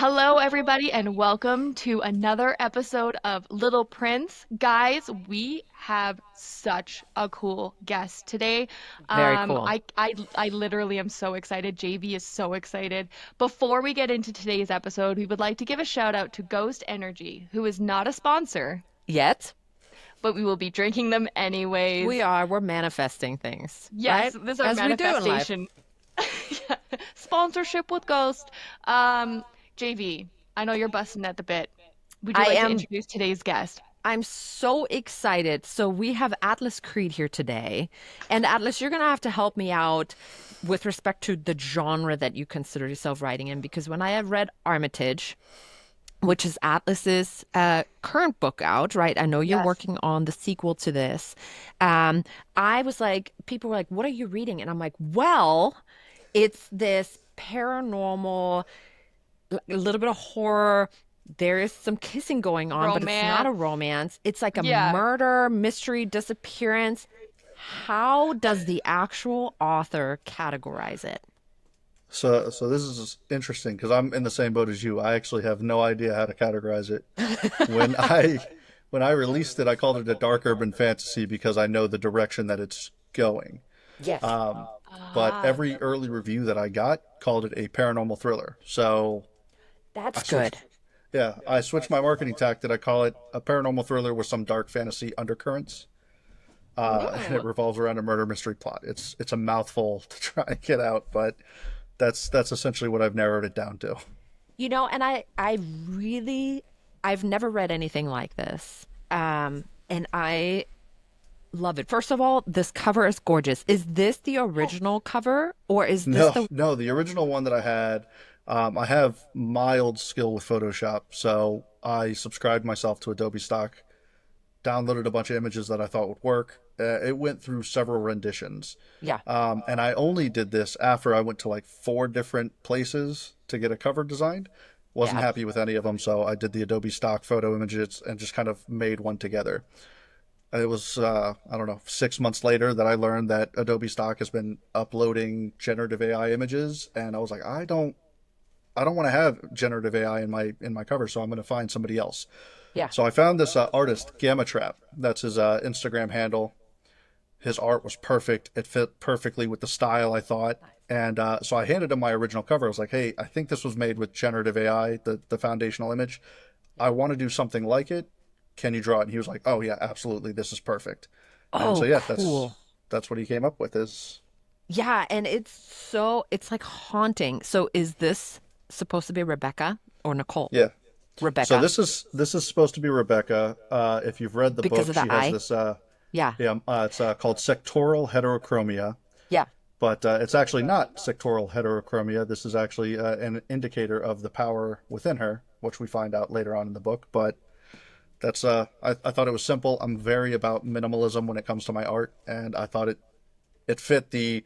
Hello, everybody, and welcome to another episode of Little Prince. Guys, we have such a cool guest today. Very cool. I literally am so excited. JV is so excited. Before we get into today's episode, we would like to give a shout out to Ghost Energy, who is not a sponsor, Yet, but we will be drinking them anyways. we're manifesting things, Yes, right? this is our As we do in life. manifestation. Yeah. Sponsorship with Ghost. JV, I know you're busting at the bit. Would you I like to am introduce today's guest? I'm so excited. So we have Atlas Creed here today. And Atlas, you're gonna have to help me out with respect to the genre that you consider yourself writing in, because when I have read Armitage, which is Atlas's current book out, right? I know you're Yes. working on the sequel to this. Um, I was like, people were like, "What are you reading?" And I'm like, "Well, it's this paranormal, a little bit of horror. There is some kissing going on, but it's not a Romance. romance. It's like a Yeah. murder, mystery, disappearance. How does the actual author categorize it?" So this is interesting because I'm in the same boat as you. I actually have no idea how to categorize it. When I when I released it, I called it a dark urban fantasy because I know the direction that it's going. Yes. Um, but Ah. every early review that I got called it a paranormal thriller. So I That's switched, good. yeah, I switched my marketing tactic. I call it a paranormal thriller with some dark fantasy undercurrents, and Ooh. it revolves around a murder mystery plot. It's a mouthful to try and get out, but that's essentially what I've narrowed it down to. And I really, I've never read anything like this. And I love it. First of all, this cover is gorgeous. Is this the original cover or is this No, the, no, the original one that I had, I have mild skill with Photoshop, so I subscribed myself to Adobe Stock, downloaded a bunch of images that I thought would work. It went through several renditions, yeah, and I only did this after I went to like four different places to get a cover designed. Wasn't yeah. happy with any of them, so I did the Adobe Stock photo images and just kind of made one together. It was I don't know, 6 months later that I learned that Adobe Stock has been uploading generative AI images, and I was like, I don't want to have generative AI in my cover, so I'm going to find somebody else. Yeah. So I found this artist, Gamma Trap. That's his Instagram handle. His art was perfect. It fit perfectly with the style, I thought. And so I handed him my original cover. I was like, hey, I think this was made with generative AI, the foundational image. I want to do something like it. Can you draw it? And he was like, oh, yeah, absolutely. This is perfect. And so, Oh, yeah, cool. that's what he came up with is, Yeah, and it's like haunting. So is this supposed to be Rebecca or Nicole? yeah. So Rebecca, this is supposed to be Rebecca. If you've read the because book, of the she has eye. this, Yeah. yeah, it's called sectoral heterochromia. Yeah. But it's actually not sectoral heterochromia. This is actually an indicator of the power within her, which we find out later on in the book. But that's I thought it was simple. I'm very about minimalism when it comes to my art, and I thought it fit the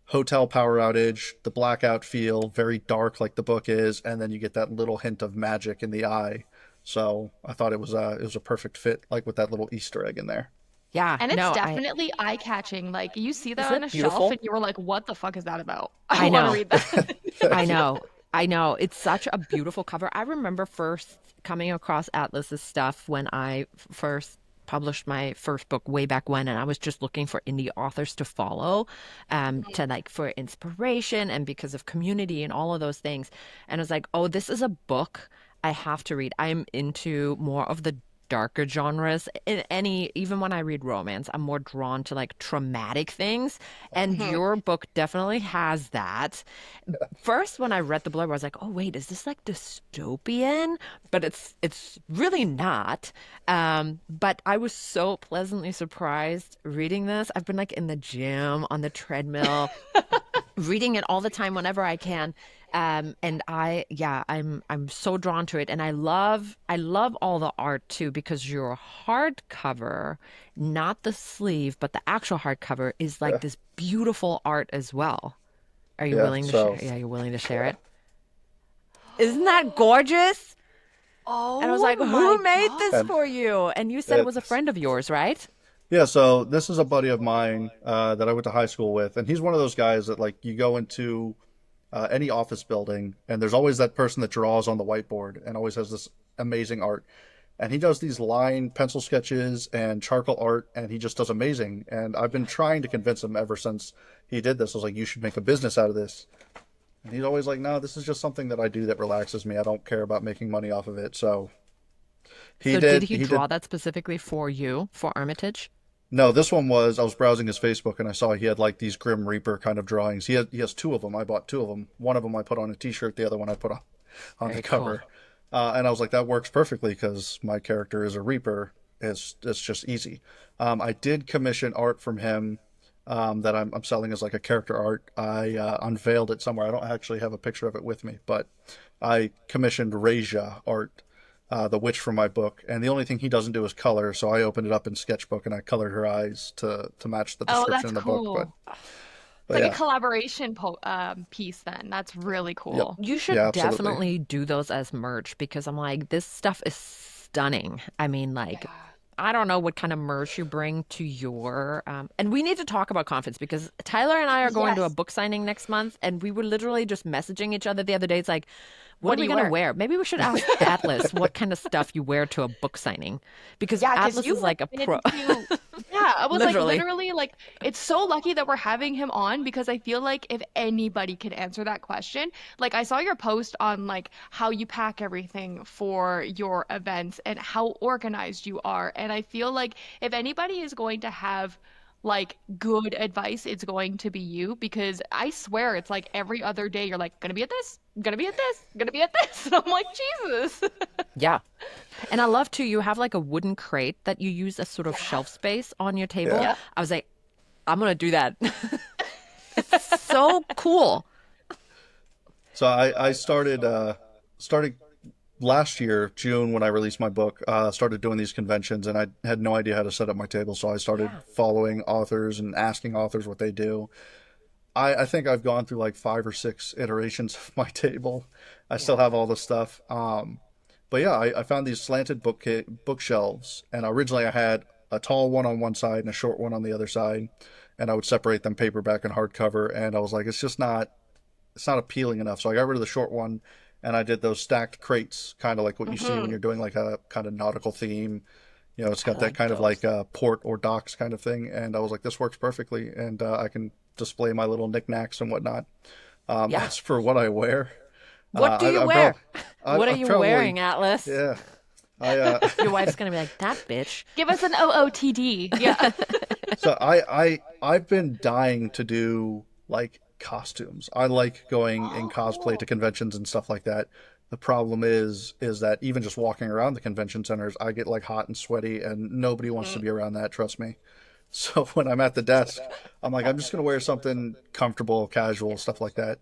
hotel power outage, the blackout feel, very dark like the book is, and then you get that little hint of magic in the eye. So I thought it was a perfect fit, like with that little Easter egg in there. Yeah. And it's No, I definitely eye-catching. Like you see that isn't on it a shelf and beautiful? you were like, what the fuck is that about? I I want to know. read that. I know. I know. It's such a beautiful cover. I remember first coming across Atlas's stuff when I first published my first book way back when, and I was just looking for indie authors to follow, to like for inspiration and because of community and all of those things. And I was like, oh, this is a book I have to read. I'm into more of the darker genres. In any, even when I read romance, I'm more drawn to like traumatic things. And Mhm. your book definitely has that. First, when I read the blurb, I was like, "Oh wait, is this like dystopian?" But it's really not. But I was so pleasantly surprised reading this. I've been like in the gym on the treadmill, reading it all the time whenever I can. And yeah, I'm so drawn to it, and I love all the art too because your hardcover, not the sleeve, but the actual hardcover is like Yeah, this beautiful art as well. Are you yeah. willing to share? So Yeah, you're willing to share it? Isn't that gorgeous? And I was Oh like, my who made this God. and for you? And you said it was a it's friend of yours, right? yeah. So this is a buddy of mine that I went to high school with, and he's one of those guys that like you go into. any office building, and there's always that person that draws on the whiteboard and always has this amazing art. And he does these line pencil sketches and charcoal art, and he just does amazing. And I've been trying to convince him ever since he did this. I was like, you should make a business out of this. And he's always like, no, this is just something that I do that relaxes me. I don't care about making money off of it. So he So did did. he He draw did. that specifically for you, for Armitage? No, this one was, I was browsing his Facebook and I saw he had like these Grim Reaper kind of drawings. He has two of them. I bought two of them. One of them I put on a T-shirt. The other one I put on the Very cool. cover. And I was like, that works perfectly because my character is a Reaper. It's just easy. I did commission art from him that I'm selling as like a character art. I unveiled it somewhere. I don't actually have a picture of it with me, but I commissioned Raja art, the witch from my book. And the only thing he doesn't do is color, so I opened it up in Sketchbook and I colored her eyes to match the Oh, description that's in the book. But cool. It's but like a yeah, collaboration piece then. That's really yep, cool. You yeah, should absolutely. definitely do those as merch because I'm like, this stuff is stunning. I mean, like, Yeah. I don't know what kind of merch you bring to your, and we need to talk about conference because Tyler and I are going to a Yes. book signing next month, and we were literally just messaging each other the other day. It's like, what What are do we you gonna wear? wear? Maybe we should ask Atlas what kind of stuff you wear to a book signing because Yeah, because Atlas you is have like a been pro. to, yeah, I was like Literally. literally like it's so lucky that we're having him on because I feel like if anybody could answer that question, like I saw your post on like how you pack everything for your events and how organized you are. And I feel like if anybody is going to have like good advice, it's going to be you because I swear it's like every other day you're like, gonna be at this, gonna be at this, gonna be at this. And I'm like, Jesus. Yeah. And I love too, you have like a wooden crate that you use as sort of Yeah. shelf space on your table. Yeah. Yep. I was like, I'm gonna do that. It's so cool. So I started last year, June, when I released my book, started doing these conventions, and I had no idea how to set up my table. So I started Yeah. following authors and asking authors what they do. I think I've gone through like 5 or 6 iterations of my table. I still Yeah. have all this stuff. But yeah, I found these slanted bookshelves, and originally I had a tall one on one side and a short one on the other side, and I would separate them paperback and hardcover. And I was like, it's not appealing enough. So I got rid of the short one and I did those stacked crates, kind of like what you see when Hmm. you're doing like a kind of nautical theme. You know, it's I got that like kind of like those. port or docks kind of thing. And I was like, this works perfectly. And I can display my little knickknacks and whatnot. Yeah. As for what I wear, What do you I prob wear? What are I you probably, wearing, Atlas? yeah, I, Your wife's gonna be like, that bitch. Give us an OOTD. Yeah. so I've been dying to do like costumes. I like going in Oh, cosplay to cool. conventions and stuff like that. The problem is that even just walking around the convention centers, I get like hot and sweaty, and nobody wants to Mm. be around that. Trust me. So when I'm at the desk, I'm like, I'm just gonna wear something comfortable, casual, stuff like that.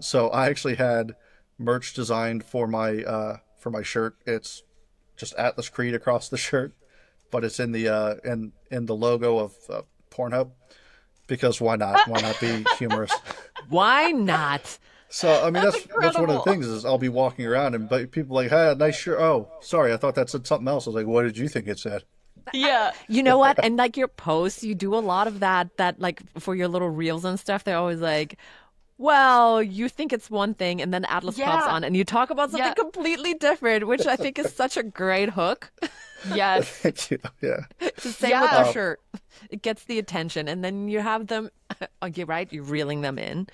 So I actually had merch designed for my shirt. It's just Atlas Creed across the shirt, but it's in the in the logo of Pornhub because why not? Why not be humorous? Why not? So I mean That's that's one of the incredible. things is I'll be walking around and but people like, hey, nice shirt. Oh, sorry, I thought that said something else. I was like, what did you think it said? Yeah. You know what? And like your posts, you do a lot of that like for your little reels and stuff. They're always like, well, you think it's one thing, and then Atlas pops Yeah. on and you talk about something Yeah. completely different, which I think is such a great hook. Yes. Thank you. Yeah. It's the same with your Yeah. Um, shirt. It gets the attention, and then you have them, oh, you're right, you're reeling them in.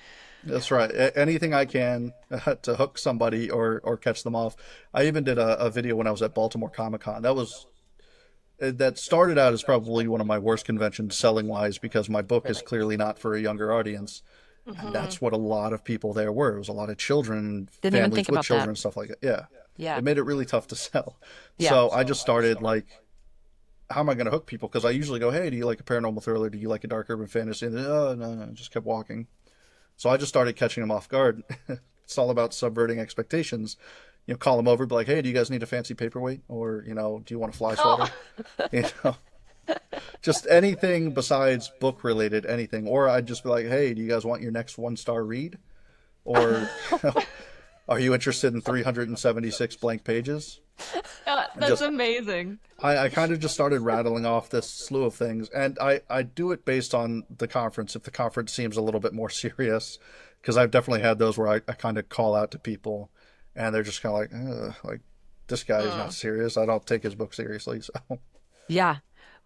that's right. Anything I can to hook somebody or catch them off. I even did a video when I was at Baltimore Comic Con. That started out as probably one of my worst conventions selling wise because my book is Really? clearly not for a younger audience. And Hmm. that's what a lot of people there were. It was a lot of children, Didn't even think families with about that. children, stuff like that. Yeah. Yeah. It made it really tough to sell. Yeah. So I just started like, how am I going to hook people? Because I usually go, hey, do you like a paranormal thriller? Do you like a dark urban fantasy? And oh, no, no, just kept walking. So I just started catching them off guard. It's all about subverting expectations. You know, call them over, be like, hey, do you guys need a fancy paperweight? Or, you know, do you want a fly Oh. swatter? You know, just anything besides book related, anything. Or I'd just be like, hey, do you guys want your next 1-star read? Or, you know, are you interested in 376 blank pages? And That's just, amazing. I kind of just started rattling off this slew of things. And I do it based on the conference. If the conference seems a little bit more serious, because I've definitely had those where I kind of call out to people, and they're just kind of like this guy is not Mm. serious. I don't take his book seriously. So Yeah.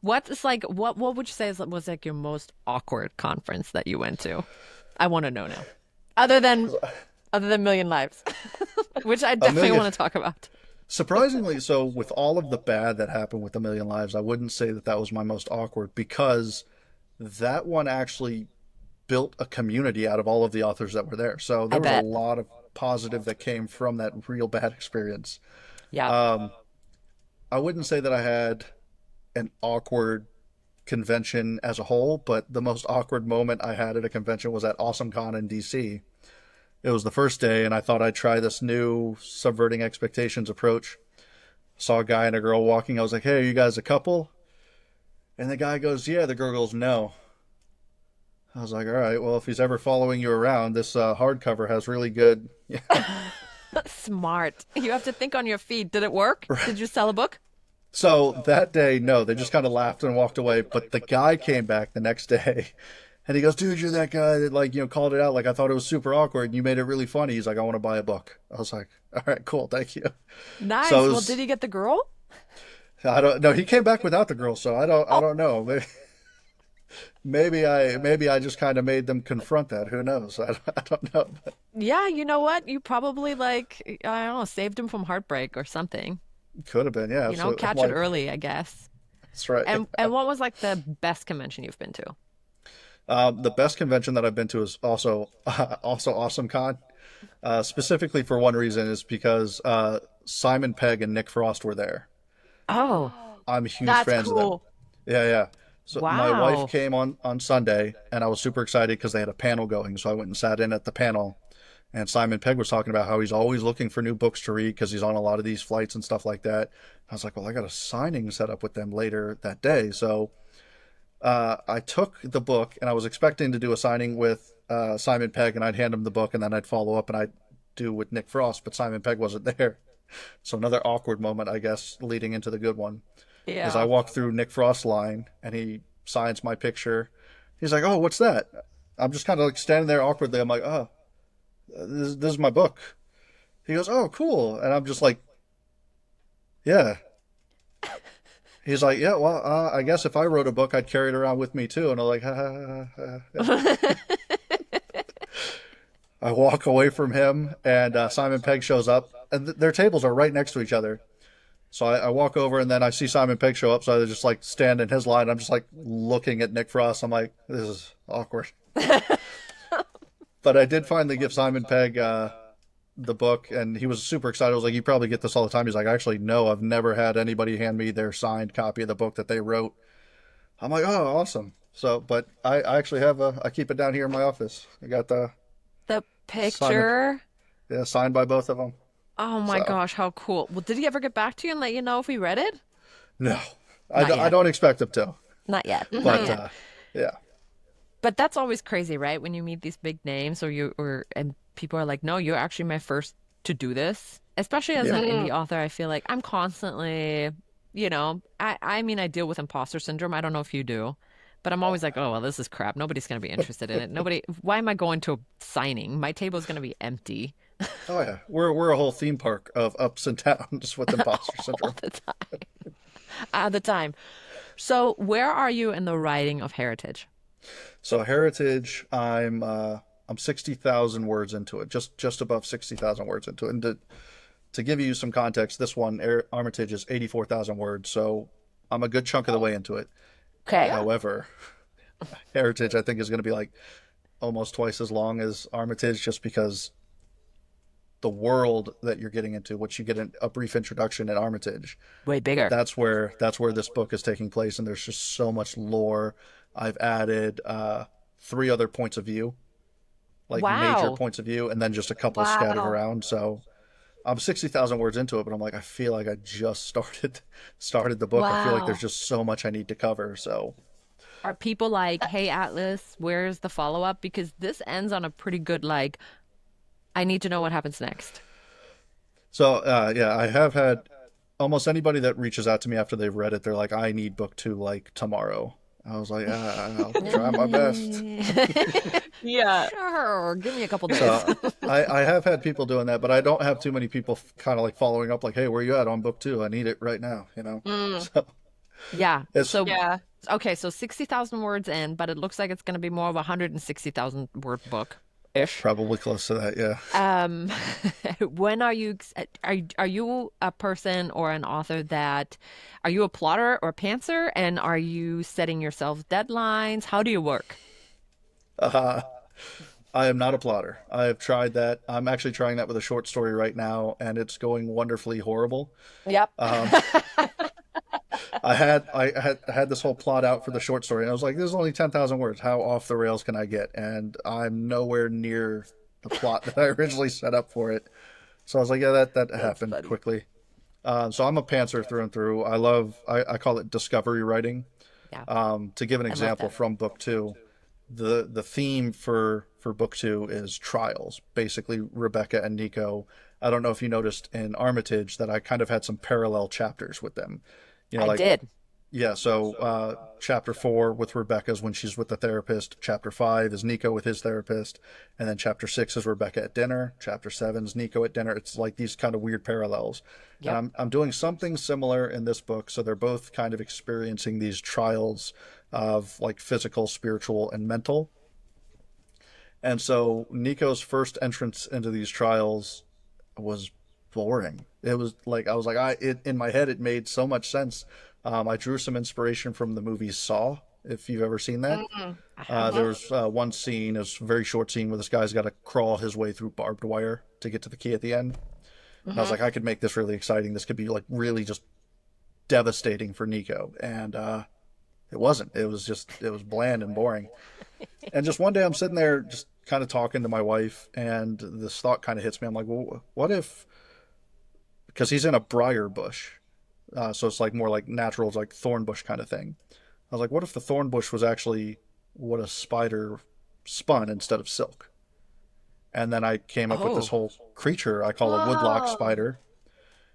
What is like what would you say was like your most awkward conference that you went to? I want to know now. Other than Million Lives, which I a definitely million. want to talk about. Surprisingly, so with all of the bad that happened with A Million Lives, I wouldn't say that that was my most awkward because that one actually built a community out of all of the authors that were there. So I there was a bet. lot of positive that came from that real bad experience. Yeah. Um, I wouldn't say that I had an awkward convention as a whole, but the most awkward moment I had at a convention was at AwesomeCon in DC. It was the first day, and I thought I'd try this new subverting expectations approach. Saw a guy and a girl walking. I was like, "Hey, are you guys a couple?" And the guy goes, "Yeah." The girl goes, "No." I was like, "All right, well, if he's ever following you around, this hardcover has really good." Smart. You have to think on your feet. Did it work? Did you sell a book? So that day, no, they just kind of laughed and walked away. But the guy came back the next day, and he goes, "Dude, you're that guy that called it out. Like I thought it was super awkward, and you made it really funny." He's like, "I want to buy a book." I was like, "All right, cool, thank you." So Nice. it Well, did was, he get the girl? I don't know. He came back without the girl, so I Oh, don't know. Maybe I just kind of made them confront that. Who knows? I don't know. But yeah, you know what? You probably like I don't know, saved him from heartbreak or something. could have been, yeah. You know, So catch it like, early, I guess. that's right. And what was like the best convention you've been to? The best convention that I've been to is also also Awesome Con. Specifically for one reason is because Simon Pegg and Nick Frost were there. Oh, I'm huge That's fans of them. cool. Yeah, yeah. So my wife wow. came on Sunday, and I was super excited because they had a panel going. So I went and sat in at the panel, and Simon Pegg was talking about how he's always looking for new books to read because he's on a lot of these flights and stuff like that. I was like, well, I got a signing set up with them later that day, so I took the book, and I was expecting to do a signing with Simon Pegg, and I'd hand him the book, and then I'd follow up, and I'd do with Nick Frost, but Simon Pegg wasn't there. So another awkward moment, I guess, leading into the good one is I Yeah. walk through Nick Frost's line, and he signs my picture. He's like, "Oh, what's that?" I'm just kind of like standing there awkwardly. I'm like, "Oh, this is my book." He goes, "Oh, cool," and I'm just like, "Yeah." He's like, "Yeah, well, I guess if I wrote a book, I'd carry it around with me too." And I'm like, ha, ha, ha, ha, ha. I walk away from him, and Simon Pegg shows up, and their tables are right next to each other. So I walk over, and then I see Simon Pegg show up. So I just like stand in his line. I'm just like looking at Nick Frost. I'm like, this is awkward. But I did finally give Simon Pegg the book, and he was super excited. I was like, "You probably get this all the time." He's like, "Actually, no, I've never had anybody hand me their signed copy of the book that they wrote." I'm like, "Oh, awesome!" So, but I actually have I keep it down here in my office. I got the The Simon, picture. yeah, signed by both of them. Oh my So gosh, how cool. Well, did he ever get back to you and let you know if he read it? no, Not I yet. don't expect him to. Not yet. Not But yet. yeah, But that's always crazy, right? When you meet these big names or and people are like, "No, you're actually my first to do this." Especially as yeah. an Mm. indie author, I feel like I'm constantly, I mean, I deal with imposter syndrome. I don't know if you do, but I'm always like, "Oh, well, this is crap. Nobody's going to be interested in it. Nobody, why am I going to a signing? My table is going to be empty Oh yeah, we're a whole theme park of ups and downs with imposter all syndrome. the time." At the time. So, where are you in the writing of Heritage? So Heritage, I'm 60,000 words into it, just above 60,000 words into it. And to give you some context, this one Armitage is 84,000 words, so I'm a good chunk of the way into it. Okay. Yeah. However, Heritage I think is going to be like almost twice as long as Armitage, just because the world that you're getting into, which you get a brief introduction in Armitage, Way bigger. that's where this book is taking place, and there's just so much lore. I've added three other points of view, like major Wow. points of view, and then just a couple scattered Wow. around. So I'm 60,000 words into it, but I'm like, I feel like I just started the book. I feel like there's Wow. just so much I need to cover. So Are people like, "Hey, Atlas, where's the follow-up?" Because this ends on a pretty good, like, I need to know what happens next. yeah, I have had almost anybody that reaches out to me after they've read it. They're like, I need book two like tomorrow. I was like, I'll try my best. Yeah. Sure, give me a couple days. So I have had people doing that, but I don't have too many people kind of like following up, like, hey, where you at on book two? I need it right now, you know? Mm, So Yeah. it's So, yeah. okay, so 60,000 words in, but it looks like it's going to be more of a 160,000 word book ish. probably close to that, yeah. Um, when are you a person or an author that are you a plotter or pantser, and are you setting yourself deadlines? How do you work? Uh, I am not a plotter. I have tried that. I'm actually trying that with a short story right now, and it's going wonderfully horrible. Yep. Um, I had this whole plot out for the short story, and I was like, "This is only 10,000 words. How off the rails can I get?" And I'm nowhere near the plot that I originally set up for it. So I was like, "Yeah, that That's happened funny. quickly." So I'm a pantser through and through. I call it discovery writing. Yeah, To give an I love example that. from book two, the theme for book two is trials. Basically, Rebecca and Nico. I don't know if you noticed in Armitage that I kind of had some parallel chapters with them. You know, I like did. yeah. So chapter four with Rebecca is when she's with the therapist. Chapter five is Nico with his therapist, and then chapter six is Rebecca at dinner. Chapter seven is Nico at dinner. It's like these kind of weird parallels, and Yep. I'm doing something similar in this book. So they're both kind of experiencing these trials of like physical, spiritual, and mental. And so Nico's first entrance into these trials was boring. It was like I was like in my head it made so much sense. I drew some inspiration from the movie Saw, if you've ever seen that. Mm, I mm-hmm. haven't. There's one scene, it's a very short scene where this guy's got to crawl his way through barbed wire to get to the key at the end. And I was Mm-hmm. like, I could make this really exciting. This could be like really just devastating for Nico. And it wasn't. It was bland and boring. And just one day I'm sitting there just kind of talking to my wife, and this thought kind of hits me. I'm like, well, what if, because he's in a briar bush, so it's like more like natural, it's like thorn bush kind of thing. I was like, what if the thorn bush was actually what a spider spun instead of silk? And then I came up with this Oh, whole creature I call a woodlock Whoa. spider.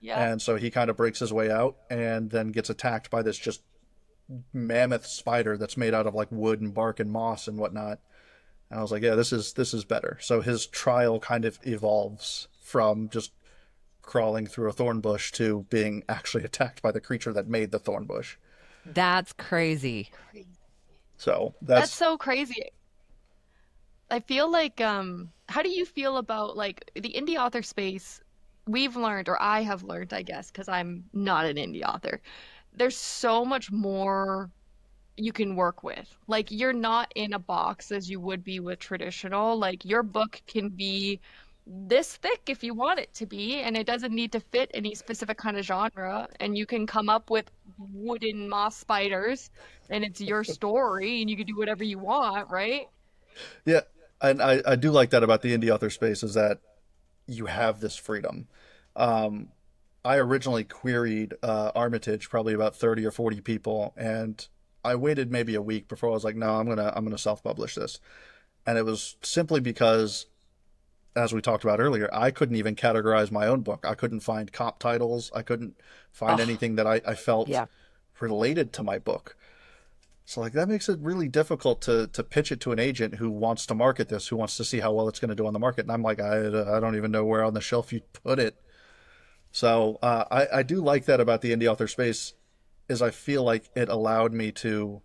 Yep. And so he kind of breaks his way out and then gets attacked by this just mammoth spider that's made out of like wood and bark and moss and whatnot. And I was like, yeah, this is better. So his trial kind of evolves from just crawling through a thorn bush to being actually attacked by the creature that made the thorn bush. that's crazy. So That's that's so crazy. I feel like, how do you feel about like the indie author space? We've learned, or I have learned, I guess, because I'm not an indie author. There's so much more you can work with. Like you're not in a box as you would be with traditional. Like your book can be this thick if you want it to be, and it doesn't need to fit any specific kind of genre. And you can come up with wooden moss spiders, and it's your story, and you can do whatever you want, right? yeah, and I do like that about the indie author space is that you have this freedom. Um, I originally queried Armitage, probably about 30 or 40 people, and I waited maybe a week before I was like, no, I'm gonna self-publish this. And it was simply because, as we talked about earlier, I couldn't even categorize my own book. I couldn't find comp titles. I couldn't find Oh, anything that I felt yeah. related to my book. So like that makes it really difficult to pitch it to an agent who wants to market this, who wants to see how well it's going to do on the market. And I'm like, I don't even know where on the shelf you put it. So I do like that about the indie author space is I feel like it allowed me to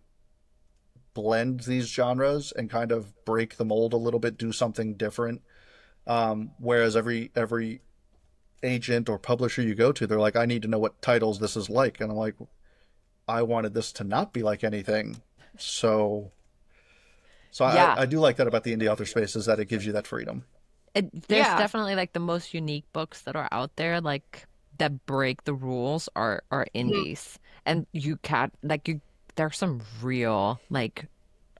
blend these genres and kind of break the mold a little bit, do something different. Whereas every agent or publisher you go to, they're like, I need to know what titles this is like, and I'm like, I wanted this to not be like anything. So so Yeah. I do like that about the indie author space is that it gives you that freedom. There's Yeah. definitely like the most unique books that are out there, like that break the rules are Mhm. indies. And you can't like you there's some real like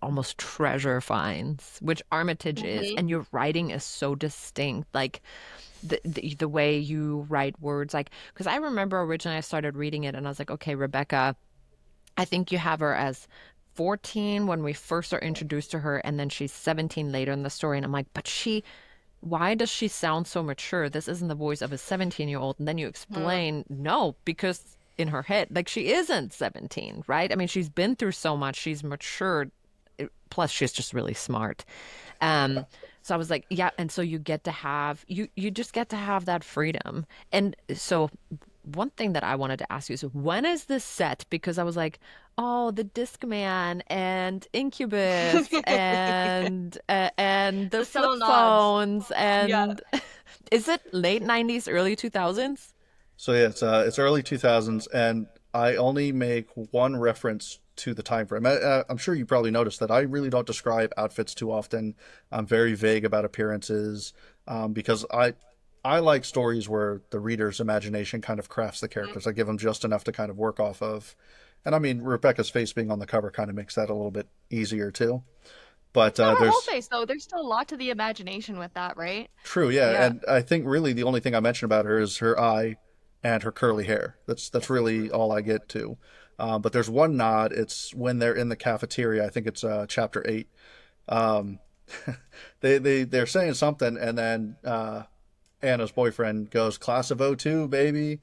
almost treasure finds, which Armitage is, Mhm. and your writing is so distinct. Like the way you write words, like because I remember originally I started reading it and I was like, okay, Rebecca, I think you have her as 14 when we first are introduced to her, and then she's 17 later in the story. And I'm like, but why does she sound so mature? This isn't the voice of a 17-year-old. And then you Mhm. explain, no, because in her head. Like she isn't 17, right? I mean, she's been through so much. She's matured. Plus, she's just really smart. Um, so I was like, yeah, and so you get to have you just get to have that freedom. And so one thing that I wanted to ask you is when is this set? Because I was like, oh, the Discman and Incubus and the The flip subtle nods. phones Yeah. and is it late 90s, early 2000s? So yeah, it's early 2000s, and I only make one reference to the time frame. I'm sure you probably noticed that I really don't describe outfits too often. I'm very vague about appearances, because I like stories where the reader's imagination kind of crafts the Mhm. characters. I give them just enough to kind of work off of. And I mean, Rebecca's face being on the cover kind of makes that a little bit easier too. But It's not her whole there's face though. There's still a lot to the imagination with that, right? true, yeah, Yeah. and I think really the only thing I mention about her is her eye and her curly hair. That's really all I get to. But there's one nod. It's when they're in the cafeteria. I think it's chapter 8. Um, they're saying something, and then Anna's boyfriend goes, "Class of '02, baby."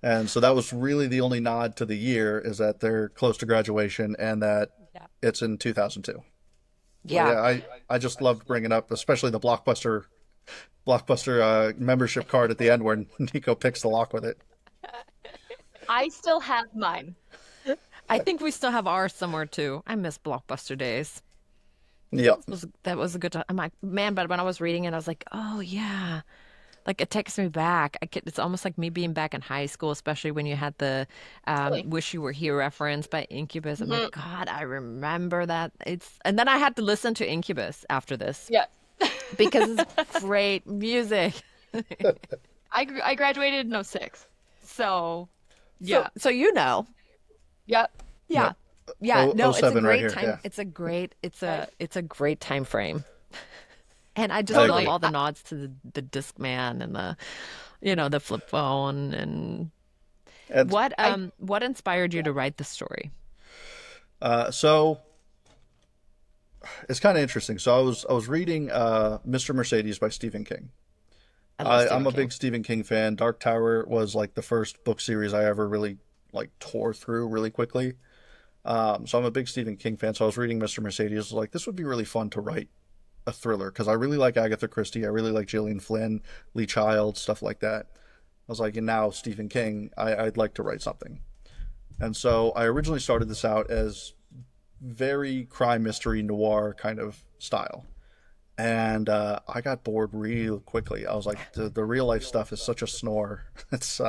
And so that was really the only nod to the year, is that they're close to graduation and that Yeah. it's in 2002. So Yeah. yeah, I just loved bringing up, especially the blockbuster membership card at the end where Nico picks the lock with it. I still have mine. I think we still have ours somewhere too. I miss Blockbuster days. Yep. That was a good time. I'm like, man, but when I was reading it, I was like, oh yeah. Like it takes me back. It's almost like me being back in high school, especially when you had the Totally. "Wish You Were Here" reference by Incubus. I'm like, Mhm. God, I remember that. And then I had to listen to Incubus after this Yeah. because it's great music. I graduated in '06. So, So, yeah. so you know, Yep. yeah, Yep. yeah. Oh, oh No, it's a 07 right great here. time. Yeah, It's a great time frame. And I just I love agree. Totally. all the nods to the Discman and the flip phone and And I what inspired you yeah. to write the story? so it's kind of interesting. So I was reading Mr. Mercedes by Stephen King. I love I'm Stephen a King. big Stephen King fan. Dark Tower was like the first book series I ever really like tore through really quickly. So I'm a big Stephen King fan. So I was reading Mr. Mercedes. I was like, this would be really fun to write a thriller because I really like Agatha Christie. I really like Gillian Flynn, Lee Child, stuff like that. I was like, and now Stephen King, I'd like to write something. And so I originally started this out as very crime mystery noir kind of style. And I got bored real quickly. I was like, the real life stuff is such a snore. It's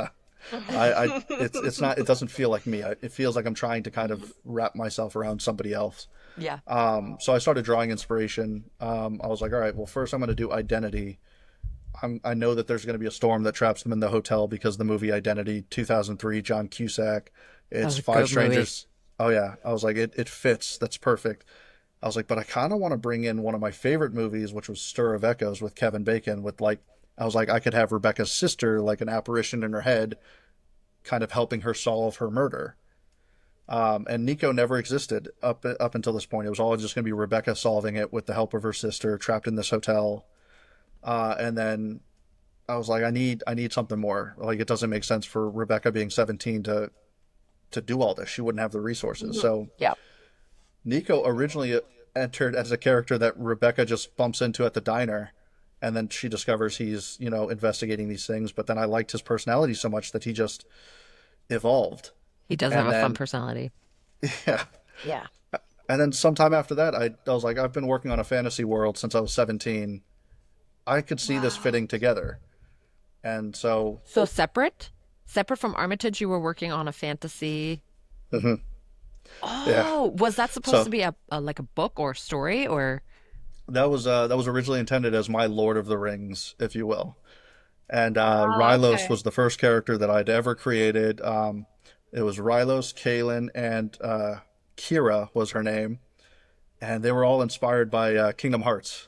it's not. It doesn't feel like me. It feels like I'm trying to kind of wrap myself around somebody else. Yeah. So I started drawing inspiration. I was like, all right, well, first I'm going to do identity. I know that there's going to be a storm that traps them in the hotel because the movie Identity, 2003, John Cusack. That It's was a five good movie. strangers. Oh yeah, I was like, it fits. That's perfect. I was like, but I kind of want to bring in one of my favorite movies, which was Stir of Echoes with Kevin Bacon. With like, I was like, I could have Rebecca's sister, like an apparition in her head, kind of helping her solve her murder. And Nico never existed up until this point. It was all just going to be Rebecca solving it with the help of her sister, trapped in this hotel. And then I was like, I need something more. Like, it doesn't make sense for Rebecca being 17 to do all this. She wouldn't have the resources. Mhm. So Yeah. Nico originally entered as a character that Rebecca just bumps into at the diner, and then she discovers he's investigating these things. But then I liked his personality so much that he just evolved. He does have And a fun then personality. yeah, Yeah. and then sometime after that, I was like, I've been working on a fantasy world since I was 17. I could see this Wow. fitting together, and so So separate from Armitage, you were working on a fantasy. mhm, yeah. Oh, was that supposed to So be a like a book or story or? that was originally intended as my Lord of the Rings, if you will. And Ah, Rylos okay. was the first character that I'd ever created. It was Rylos, Kaelin, and Kira was her name, and they were all inspired by Kingdom Hearts.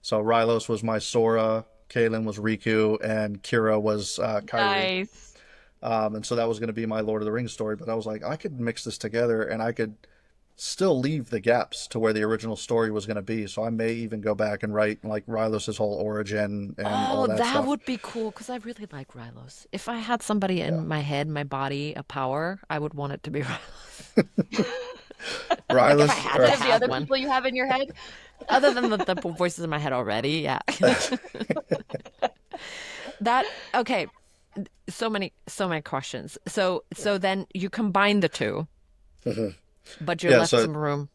So Rylos was my Sora, Kaelin was Riku, and Kira was Kairi. Nice. And so that was going to be my Lord of the Rings story. But I was like, I could mix this together, and I could still leave the gaps to where the original story was going to be. So I may even go back and write like Rylos's whole origin and all Oh, that that stuff. would be cool because I really like Rylos. If I had somebody Yeah. in my head, my body, a power, I would want it to be Rylos. Like if I Rylus, had or to Instead of the have other one. people you have in your head. Other than the voices in my head already, yeah. That okay. So many questions. So then you combine the two, but you're yeah, left so some room.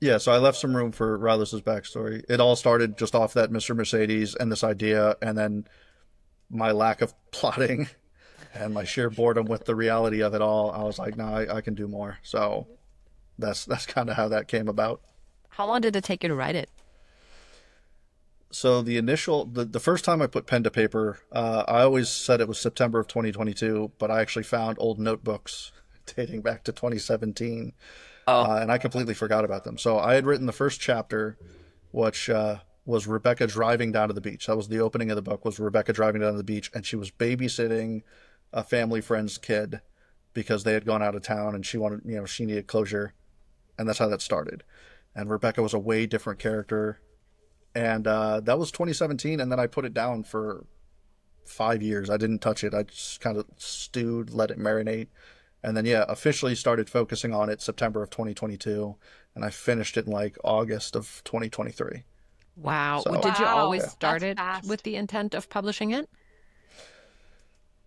yeah, so I left some room for Rylos's backstory. It all started just off that Mr. Mercedes and this idea, and then my lack of plotting and my sheer boredom with the reality of it all. I was like, no, I can do more. So that's kind of how that came about. How long did it take you to write it? So the first time I put pen to paper, I always said it was September of 2022, but I actually found old notebooks dating back to 2017, Oh, and I completely forgot about them. So I had written the first chapter, which was Rebecca driving down to the beach. That was the opening of the book. Was Rebecca driving down to the beach, and she was babysitting a family friend's kid because they had gone out of town, and she wanted, she needed closure, and that's how that started. And Rebecca was a way different character, and that was 2017. And then I put it down for 5 years. I didn't touch it. I just kind of stewed, let it marinate, and then yeah, officially started focusing on it September of 2022, and I finished it in like August of 2023. wow. Well, So did you always Wow, yeah, start that's it with fast. the intent of publishing it?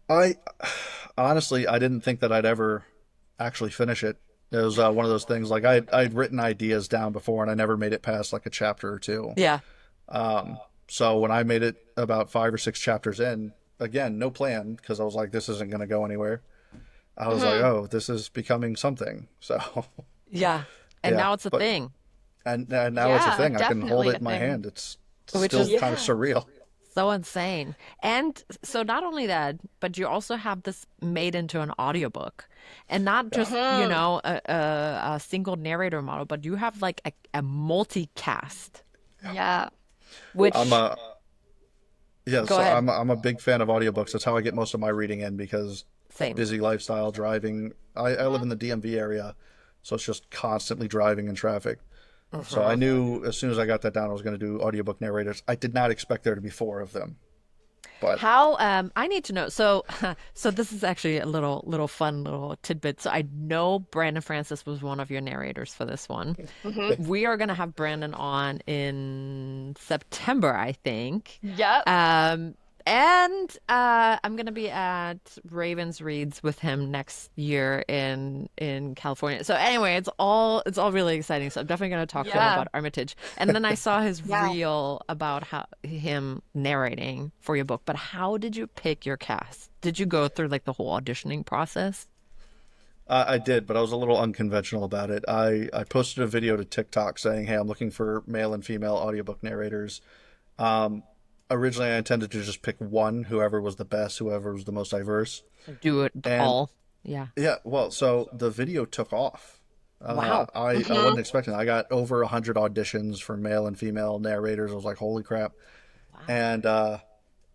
I honestly I didn't think that I'd ever actually finish it. It was one of those things like I'd written ideas down before, and I never made it past like a chapter or two. Yeah. Um, so when I made it about 5 or 6 chapters in, again, no plan because I was like, this isn't going to go anywhere. I was like, Hmm. oh, this is becoming something. So Yeah. And yeah, now it's a but thing, and now it's a Yeah, thing. I can hold definitely it a in my thing. hand. It's which still is kind of Yeah. surreal. so insane. And so not only that, but you also have this made into an audiobook. And not Yeah, just, Hmm. a single narrator model, but you have like a multicast, Yeah. I'm which a yeah. go So ahead. I'm a big fan of audiobooks. That's how I get most of my reading in because Same. busy lifestyle, driving. I live in the DMV area, so it's just constantly driving in traffic. So I Hmm. knew as soon as I got that down, I was going to do audiobook narrators. I did not expect there to be four of them, but How I need to know. So so this is actually a little fun little tidbit. So I know Brandon Francis was one of your narrators for this one. Hmm. We are gonna have Brandon on in September, I think. Yep. Um, and I'm gonna be at Ravens Reads with him next year in California. So anyway, it's all really exciting. So I'm definitely gonna talk to him Yeah. about Armitage. And then I saw his Yeah. reel about how him narrating for your book. But how did you pick your cast? Did you go through like the whole auditioning process? I did. But I was a little unconventional about it. I posted a video to TikTok saying, "Hey, I'm looking for male and female audiobook narrators." Um, Originally, I intended to just pick one, whoever was the best, whoever was the most diverse, Do it and all. Yeah. yeah, well, so the video took off. Wow. I Hmm. wasn't expecting it. I got over 100 auditions for male and female narrators. I was like, holy crap! Wow. And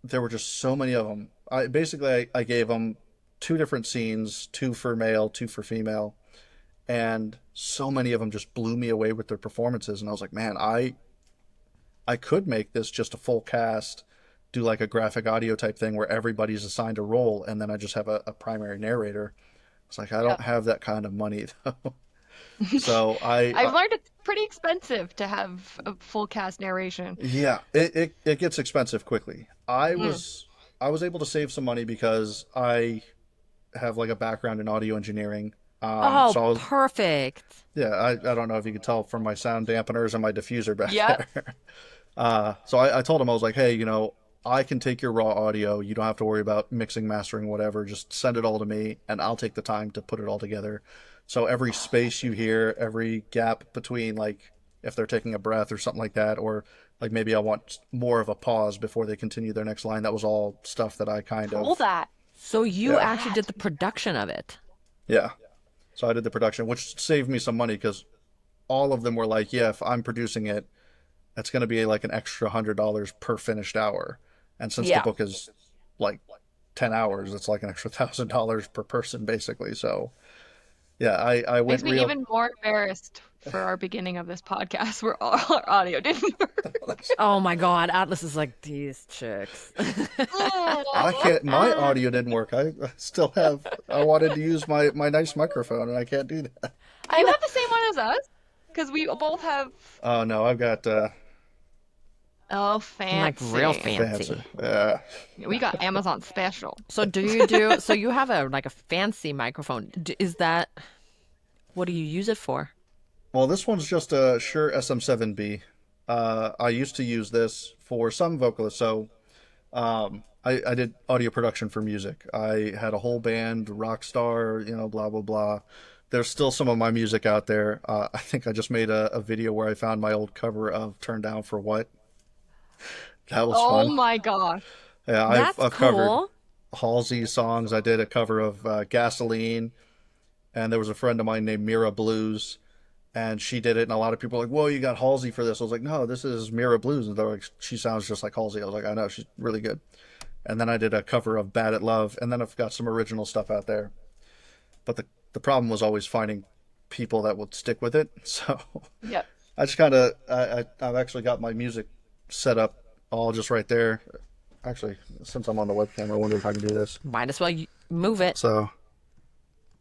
there were just so many of them. I gave them two different scenes, two for male, two for female, and so many of them just blew me away with their performances. And I was like, man, I could make this just a full cast, do like a graphic audio type thing where everybody's assigned a role, and then I just have a primary narrator. It's like I don't Yep. have that kind of money though. So I've learned it's pretty expensive to have a full cast narration. yeah, it gets expensive quickly. Mm. I was able to save some money because I have like a background in audio engineering. Oh, So I was, perfect. yeah, I don't know if you could tell from my sound dampeners and my diffuser back Yep. there. So I told him, I was like, hey, I can take your raw audio. You don't have to worry about mixing, mastering, whatever. Just send it all to me, and I'll take the time to put it all together. So every space you hear, every gap between, like, if they're taking a breath or something like that, or like maybe I want more of a pause before they continue their next line, that was all stuff that I kind Control of, that. So you yeah, actually did That. the production of it. yeah. So I did the production, which saved me some money because all of them were like, yeah, if I'm producing it, it's going to be like an extra $100 per finished hour. And since the Yeah. book is like 10 hours, it's like an extra $1,000 per person, basically. So Yeah, I Makes went me real. even more embarrassed for our beginning of this podcast where our audio didn't work. Oh my God, Atlas is like these chicks. I can't. My audio didn't work. I still have. I wanted to use my nice microphone, and I can't do that. Do I you know. have the same one as us? Because we both have. Oh no, I've got Oh, Like real fancy. fancy. fancy. We got Amazon special. So do you do, so you have a like a fancy microphone. Is that, what do you use it for? Well, this one's just a Shure SM7B. I used to use this for some vocalists. So I did audio production for music. I had a whole band, rock star, blah blah blah. There's still some of my music out there. I think I just made a video where I found my old cover of "Turn Down for What." That was Oh fun. my gosh. Yeah, That's I've covered cool. Halsey songs. I did a cover of "Gasoline," and there was a friend of mine named Mira Blues, and she did it. And a lot of people were like, "Whoa, you got Halsey for this?" I was like, "No, this is Mira Blues," and they're like, "She sounds just like Halsey." I was like, "I know, she's really good." And then I did a cover of "Bad at Love," and then I've got some original stuff out there. But the problem was always finding people that would stick with it. So Yep. I just kind of I've actually got my music set up all just right there. Actually, since I'm on the webcam, I wonder if I can do this. Might as well move it. So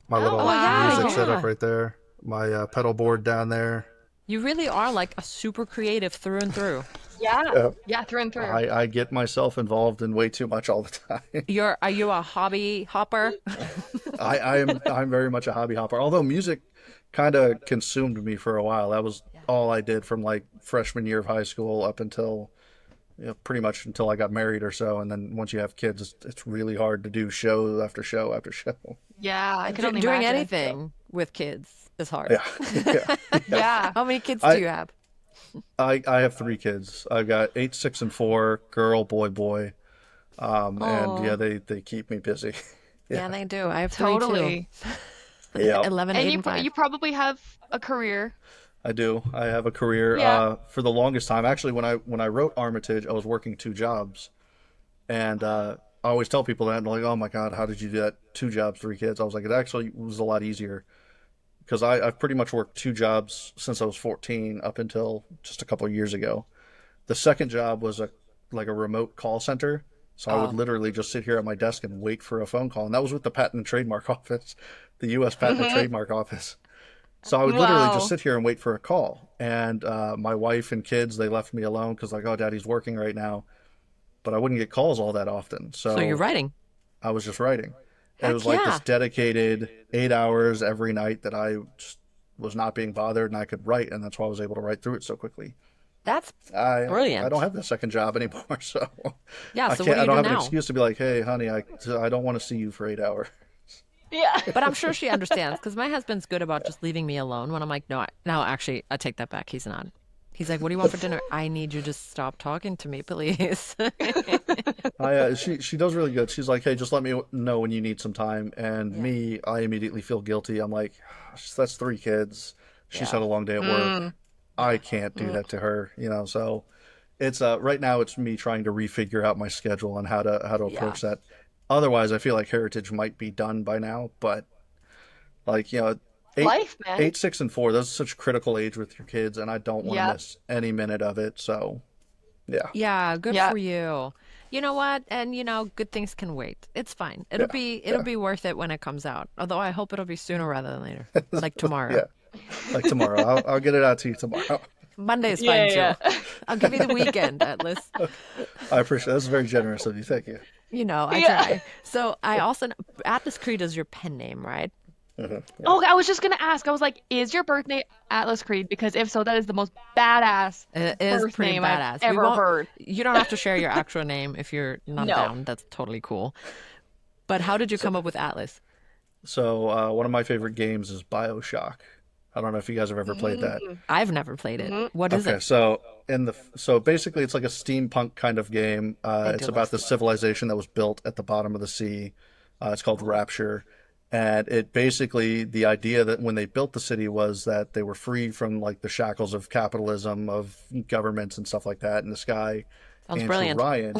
my Oh, little Oh yeah, music wow. setup yeah. right there, my pedal board down there. You really are like a super creative through and through. Yeah. Yeah. Yeah, through and through. I get myself involved in way too much all the time. Are you a hobby hopper? I'm very much a hobby hopper. Although music kind of consumed me for a while. That was Yeah. all I did from like freshman year of high school up until pretty much until I got married or so. And then once you have kids, it's really hard to do show after show after show. Yeah, I can only Doing imagine. anything with kids is hard. Yeah, yeah. Yeah. How many kids do I you have? I have three kids. I've got 8, 6, and 4. Girl, boy, boy. And yeah, Oh, they keep me busy. yeah, Yeah, they do. I have three too. Totally. yeah. 11, And 8, you and 5. you probably have a career. I do. I have a career. Yeah. For the longest time, actually, when I wrote Armitage, I was working two jobs, and I always tell people that, and they're like, "Oh my God, how did you do that? Two jobs, three kids?" I was like, "It actually was a lot easier because I've pretty much worked two jobs since I was 14 up until just a couple of years ago. The second job was a remote call center." So I would Oh, literally just sit here at my desk and wait for a phone call, and that was with the Patent and Trademark Office, the U.S. Patent and Hmm. Trademark Office. So I would literally just Wow. sit here and wait for a call. And my wife and kids, they left me alone because like, oh, daddy's working right now. But I wouldn't get calls all that often. so you're So writing. I was just writing. And it was Heck like this yeah. dedicated 8 hours every night that I just was not being bothered and I could write. And that's why I was able to write through it so quickly. That's I don't brilliant. have the second job anymore. So Yeah, so what do I you don't do have an now? excuse to be like, hey, honey, I don't want to see you for 8 hours. Yeah. But I'm sure she understands because my husband's good about just leaving me alone when I'm like, no, no, actually, I take that back. He's not. He's like, what do you want for dinner? I need you to stop talking to me, please. She does really good. She's like, hey, just let me know when you need some time. And Yeah, me, I immediately feel guilty. I'm like, that's three kids. She's yeah. had a long day at work. Mm. I can't do Mm. that to her. So it's right now it's me trying to refigure out my schedule and how to Yeah. approach that. Otherwise, I feel like Heritage might be done by now, but like, eight, Life, man. 8, 6, and 4, that's such critical age with your kids, and I don't want to Yep. miss any minute of it. So yeah, Yeah, good Yep. for you. You know what? And good things can wait. It's fine. It'll yeah, be it'll yeah, be worth it when it comes out. Although I hope it'll be sooner rather than later. Like tomorrow. yeah. Like tomorrow, I'll get it out to you tomorrow. Monday is fine Yeah, too. yeah. I'll give you the weekend, Atlas. I appreciate that's very generous of you. Thank you. I Yeah. try. So I also Atlas Creed is your pen name, right? Yeah. Oh, I was just gonna ask. I was like, is your birthday Atlas Creed? Because if so, that is the most badass It is birth pretty name I've badass. We ever won't. heard. You don't have to share your actual name if you're not No. down. That's totally cool. But how did you come up with Atlas? So one of my favorite games is BioShock. I don't know if you guys have ever played that. Mm. I've never played it. Hmm. What is Okay, it? so basically it's like a steampunk kind of game. I do It's love about the steampunk. civilization that was built at the bottom of the sea. It's called Rapture, and it basically the idea that when they built the city was that they were free from like the shackles of capitalism, of governments and stuff like that. And this guy, Sounds Andrew brilliant. Ryan,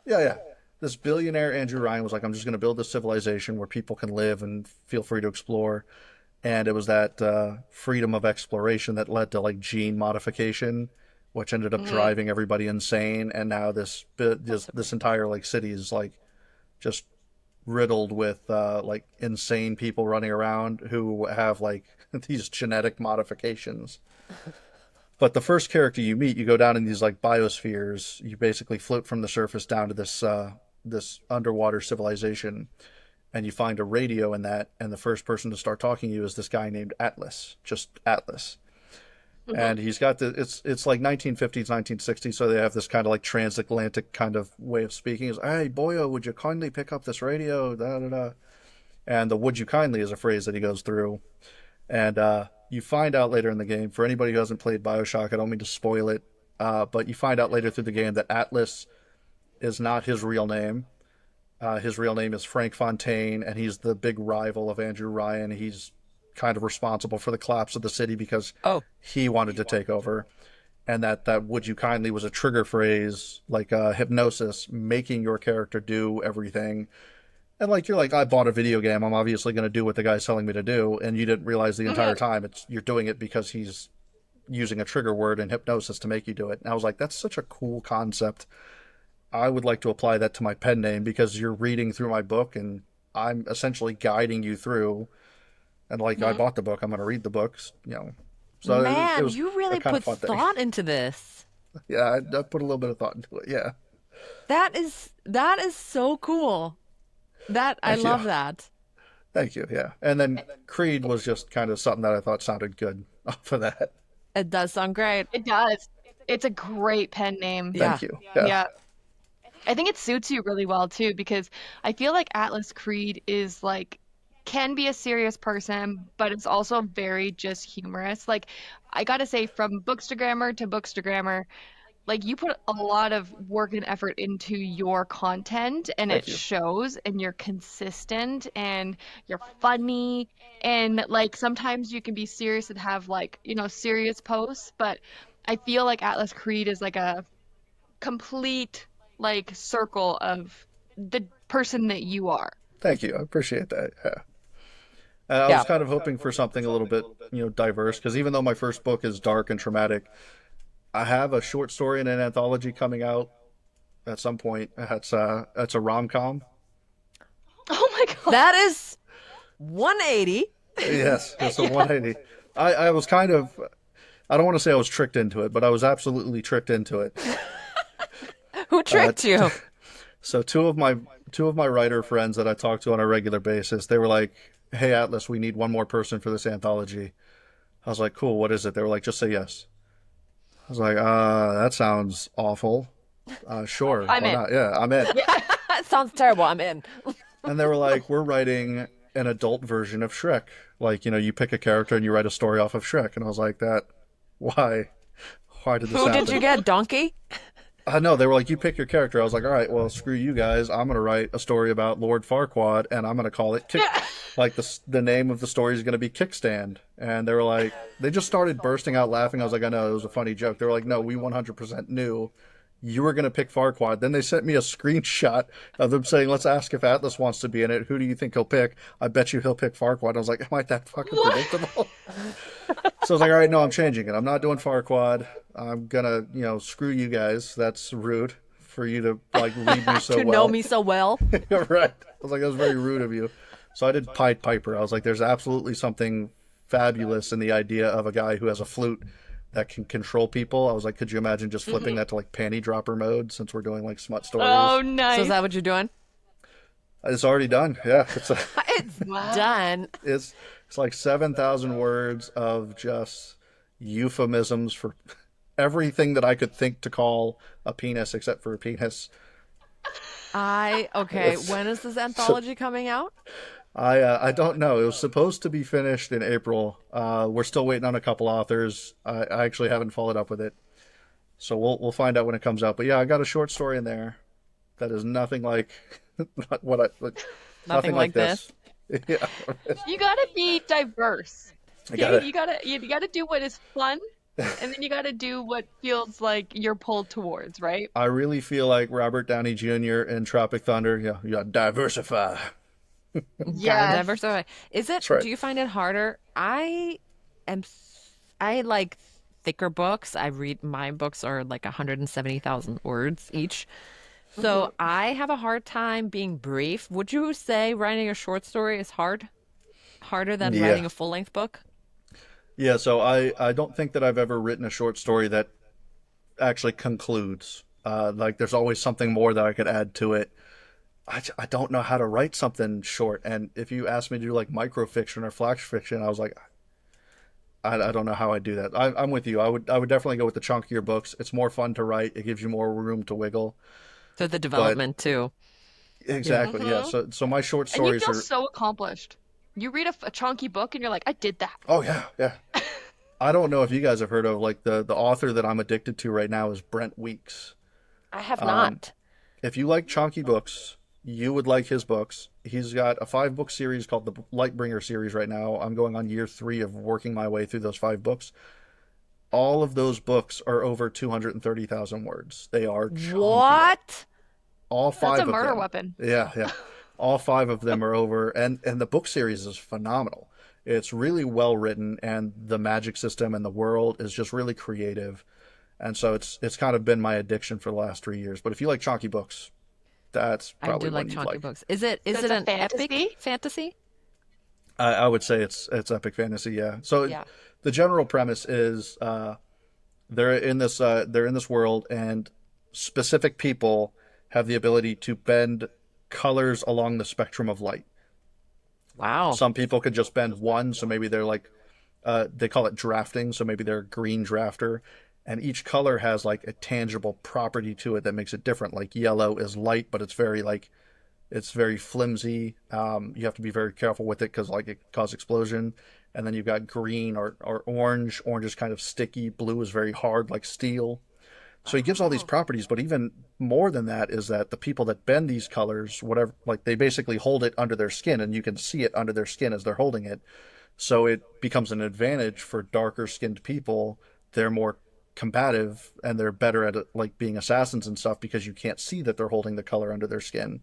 yeah, this billionaire Andrew Ryan was like, I'm just going to build this civilization where people can live and feel free to explore. and it was that freedom of exploration that led to like gene modification, which ended up Mm, driving everybody insane. And now this entire like city is like just riddled with like insane people running around who have like these genetic modifications. But the first character you meet, you go down in these like biospheres. You basically float from the surface down to this underwater civilization, and you find a radio in that. And the first person to start talking to you is this guy named Atlas, just Atlas. mhm. And he's got it's like 1950s, 1960s, so they have this kind of like transatlantic kind of way of speaking. He's, hey, boyo, would you kindly pick up this radio? Da, da, da. And the would you kindly is a phrase that he goes through. And you find out later in the game, for anybody who hasn't played Bioshock, I don't mean to spoil it, but you find out later through the game that Atlas is not his real name. His real name is Frank Fontaine, and he's the big rival of Andrew Ryan. He's kind of responsible for the collapse of the city because Oh, he wanted to take over. And that would you kindly was a trigger phrase, like hypnosis, making your character do everything. And like you're like, I bought a video game. I'm obviously going to do what the guy's telling me to do. And you didn't realize the entire time it's you're doing it because he's using a trigger word in hypnosis to make you do it. And I was like, that's such a cool concept. I would like to apply that to my pen name because you're reading through my book and I'm essentially guiding you through. And like I Mhm. bought the book, I'm going to read the books, you know. So it man, was you a really kind of put fun thing. thought into this. Yeah, I put a little bit of thought into it. Yeah, That is so cool. That I thank you, love that. thank you. Yeah, and then Creed was just kind of something that I thought sounded good off of that. It does sound great. It does. It's a great pen name. Yeah. Thank you. Yeah, Yeah. I think it suits you really well too because I feel like Atlas Creed is like can be a serious person, but it's also very just humorous. Like I gotta say, from Bookstagrammer to Bookstagrammer, like you put a lot of work and effort into your content and thank it you. shows and you're consistent and you're funny and like sometimes you can be serious and have like, serious posts, but I feel like Atlas Creed is like a complete like circle of the person that you are. Thank you. I appreciate that. Yeah. I Yeah. was kind of hoping for something a little bit, diverse because even though my first book is dark and traumatic, I have a short story in an anthology coming out at some point. It's a rom com. Oh my God. That is 180. Yes, it's a 180. I was kind of I don't want to say I was tricked into it, but I was absolutely tricked into it. Who Uh, tricked you? so two of my writer friends that I talk to on a regular basis, they were like, "Hey Atlas, we need one more person for this anthology." I was like, "Cool, what is it?" They were like, "Just say yes." I was like, that sounds awful. Sure, I'm why in. not? Yeah, I'm in. That sounds terrible. I'm in. And they were like, "We're writing an adult version of Shrek. Like, you pick a character and you write a story off of Shrek." And I was like, "That, why? Why did this Who did you happen?" get? Donkey? No, they were like, "You pick your character." I was like, "All right, well, screw you guys. I'm gonna write a story about Lord Farquaad, and I'm gonna call it Kick." Like the name of the story is gonna be Kickstand. And they were like, they just started bursting out laughing. I was like, "I know it was a funny joke." They were like, "No, we 100% knew you were gonna pick Farquaad." Then they sent me a screenshot of them saying, "Let's ask if Atlas wants to be in it. Who do you think he'll pick?" "I bet you he'll pick Farquaad." I was like, "Am I that fucking What? predictable?" So I was like, "All right, no, I'm changing it. I'm not doing Farquaad. I'm gonna, screw you guys. That's rude for you to like read me so To know well." me so well. Right. I was like, "That was very rude of you." So I did Pied Piper. I was like, there's absolutely something fabulous in the idea of a guy who has a flute that can control people. I was like, could you imagine just flipping Mhm. that to like panty dropper mode since we're doing like smut Oh, stories? So is nice. that what you're doing? It's already done. Yeah, It's Wow. done. it's like 7,000 words of just euphemisms for everything that I could think to call a penis except for a penis. Okay. It's When is this so anthology coming out? I don't know. It was supposed to be finished in April. We're still waiting on a couple authors. I actually haven't followed up with it, so we'll find out when it comes out. But yeah, I got a short story in there that is nothing like what Nothing nothing like like this. this. Yeah, You gotta be diverse. I got Okay? it. You gotta do what is fun, and then you gotta do what feels like you're pulled towards, right? I really feel like Robert Downey Jr. in Tropic Thunder. Yeah, you got to diversify. Gotta Yes. diversify. Is it, That's right. do you find it harder? I like thicker books. I read, my books are like 170,000 words each. So Mhm. I have a hard time being brief. Would you say writing a short story is harder than Yeah. writing a full-length book? Yeah, so I don't think that I've ever written a short story that actually concludes. Like there's always something more that I could add to it. I don't know how to write something short. And if you asked me to do like microfiction or flash fiction, I was like, I don't know how I do that. I'm with you. I would definitely go with the chunkier books. It's more fun to write. It gives you more room to wiggle. So the But development too. Yeah. exactly, yeah. Mhm. So my short And you stories feel are. so accomplished. You read a chunky book and you're like, I did that. Oh yeah, yeah. I don't know if you guys have heard of like the author that I'm addicted to right now is Brent Weeks. I have Um, not. if you like chunky books, you would like his books. He's got a 5 book series called the Lightbringer series right now. I'm going on year 3 of working my way through those 5 books. All of those books are over 230,000 words. They are chunky. What? All That's a 5 of murder them. weapon. Yeah, yeah. All 5 of them are over, and the book series is phenomenal. It's really well written, and the magic system and the world is just really creative. And so it's kind of been my addiction for the last 3 years. But if you like chunky books, that's I do probably like one you'd chunky like. books. Is That's it a an epic fantasy. fantasy? I would say it's epic fantasy, yeah. So Yeah. the general premise is they're in this world, and specific people have the ability to bend colors along the spectrum of light. Wow. Some people could just bend one, so maybe they're like they call it drafting, so maybe they're a green drafter, and each color has like a tangible property to it that makes it different. Like yellow is light, but it's very flimsy. You have to be very careful with it because like it causes explosion. And then you've got green or orange. Orange is kind of sticky. Blue is very hard, like steel. So he gives all these Oh, properties, but even more than that is that the people that bend these colors, whatever, like they basically hold it under their skin, and you can see it under their skin as they're holding it. So it becomes an advantage for darker skinned people. They're more combative and they're better at like being assassins and stuff because you can't see that they're holding the color under their skin.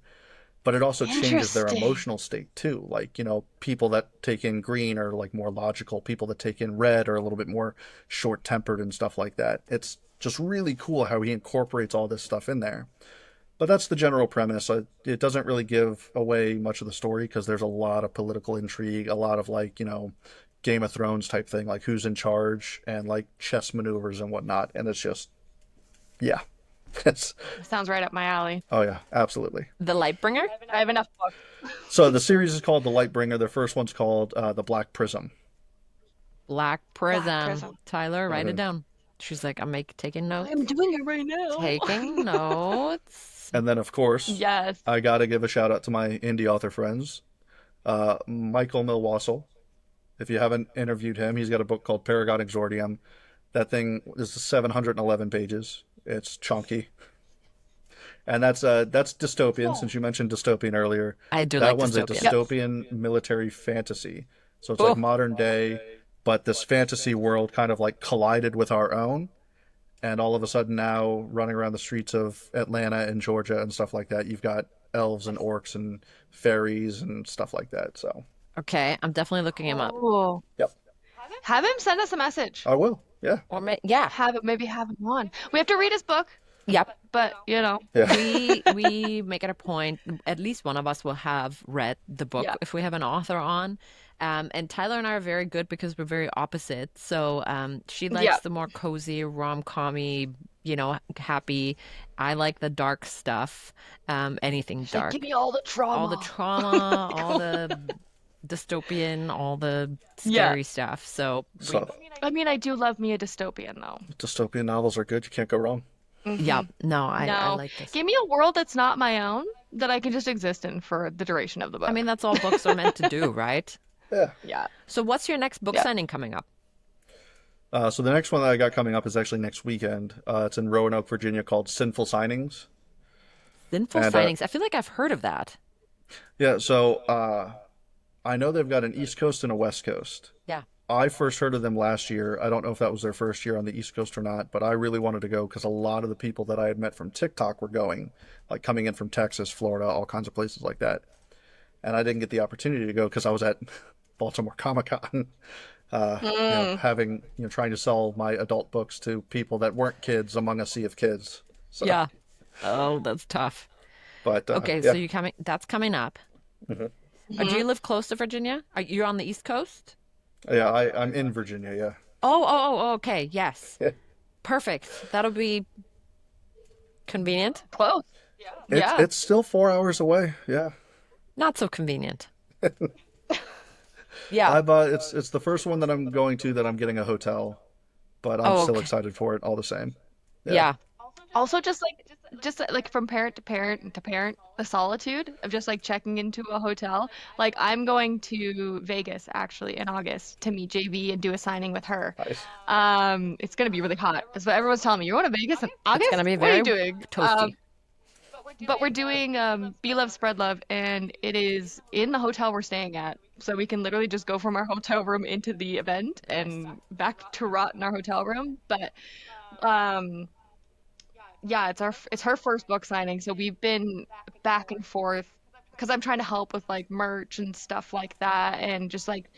But it also changes their interesting. emotional state too. Like, people that take in green are like more logical. People that take in red are a little bit more short tempered and stuff like that. It's just really cool how he incorporates all this stuff in there. But that's the general premise. It doesn't really give away much of the story because there's a lot of political intrigue, a lot of like, Game of Thrones type thing, like who's in charge and like chess maneuvers and whatnot. And it's just, yeah. It's, Sounds right up my alley. oh, yeah, absolutely. The Lightbringer? I have enough books. So the series is called The Lightbringer. The first one's called The Black Prism. Black Black Prism. Prism. Tyler, write it Mhm. down. She's like, taking notes. I'm doing it right now. Taking notes. And then, of course, Yes. I got to give a shout out to my indie author friends. Michael Milwassel. If you haven't interviewed him, he's got a book called Paragon Exordium. That thing is 711 pages. It's chunky. And that's dystopian, Oh. since you mentioned dystopian earlier. I do That like one's a dystopian. Yep. dystopian military fantasy. So it's like Oh, modern day, but this fantasy world kind of like collided with our own. And all of a sudden now, running around the streets of Atlanta and Georgia and stuff like that, you've got elves and orcs and fairies and stuff like that. So, okay. I'm definitely looking him up. Oh. yep, Have him send us a message. I will. Yeah, Yeah. Maybe have him on. We have to read his book, Yep. but yeah. We make it a point, at least one of us will have read the book yeah. if we have an author on. And Tyler and I are very good because we're very opposite. So she Yeah. likes the more cozy, rom-commy, happy. I like the dark stuff, anything She's like, give dark. me all the All the trauma. trauma, all the dystopian, all the Yeah. scary stuff. So we, So I mean, I do love me a dystopian though. dystopian novels are good. You can't go wrong. yeah, Hmm. no, I No. like this. Give me a world that's not my own that I can just exist in for the duration of the I mean, book. that's all books are meant to do, right? Yeah. Yeah. So what's your next book Yeah. signing coming up? So the next one that I got coming up is actually next weekend. It's in Roanoke, Virginia, called Sinful Signings. Sinful And Signings. I feel like I've heard of that. yeah, so I know they've got an East Coast and a West Coast. Yeah. I first heard of them last year. I don't know if that was their first year on the East Coast or not, but I really wanted to go because a lot of the people that I had met from TikTok were going, like coming in from Texas, Florida, all kinds of places like that. and I didn't get the opportunity to go because I was at Baltimore Comic Con. Mm. Having trying to sell my adult books to people that weren't kids among a sea of kids. So, Yeah. Oh, that's tough. but Okay, so yeah, you coming that's coming up. hmm Do Mhm. you live close to Virginia? Are you on the East Coast? yeah, I'm in Virginia. Yeah, Oh, okay. Yes. Perfect. That'll be convenient. Close. it's Yeah. it's still 4 hours away. Yeah, Not so convenient. Yeah. it's the first one that I'm going to that I'm getting a hotel, but I'm Oh, still okay. excited for it all the same. Yeah, Yeah. Also, just like from parent to parent, the solitude of just like checking into a hotel. Like I'm going to Vegas actually in August to meet JV and do a signing with her. nice. It's gonna be really hot. That's what everyone's telling me. You're going to Vegas in It's gonna August? be What are you very doing? toasty. But we're doing Be Love Spread Love, and it is in the hotel we're staying at. So we can literally just go from our hotel room into the event and back to rot in our hotel room. But um yeah, it's her first book signing, so we've been back and forth because I'm trying to help with like merch and stuff like that, and just like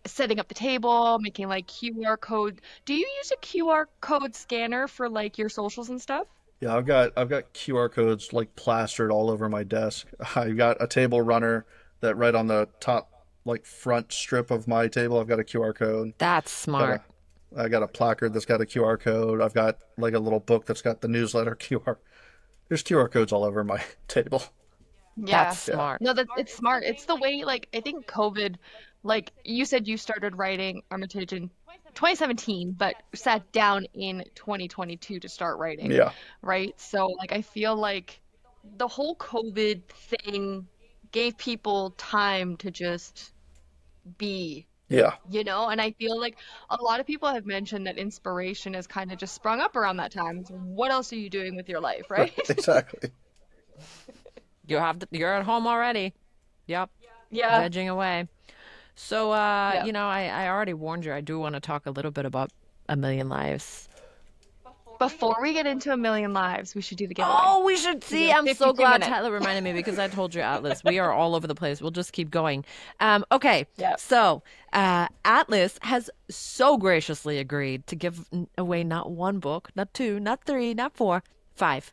setting up the table, making like QR code. Do you use a QR code scanner for like your socials and stuff? Yeah, I've got QR codes like plastered all over my desk. I've got a table runner that right on the top like front strip of my table, I've got a QR code. That's Got smart. a I got a placard that's got a QR code. I've got like a little book that's got the newsletter QR. There's QR codes all over my table. That's Yeah. Yeah. smart. No, that it's smart. It's the way like I think COVID, like you said you started writing Armitage in 2017, but sat down in 2022 to start writing, Yeah. right? So like I feel like the whole COVID thing gave people time to just be, Yeah. and I feel like a lot of people have mentioned that inspiration has kind of just sprung up around that time. So what else are you doing with your life, Right. right? Exactly. You're at home already. Yep. Yeah. Vegging away. So, Yeah. I already warned you. I do want to talk a little bit about A Million Lives. Before we get into A Million Lives, we should do the giveaway. Oh, we should We see. have I'm so 52 glad minutes. Tyler reminded me because I told you, Atlas, we are all over the place. We'll just keep going. Okay. Yeah. So, Atlas has so graciously agreed to give away not one book, not two, not three, not four, five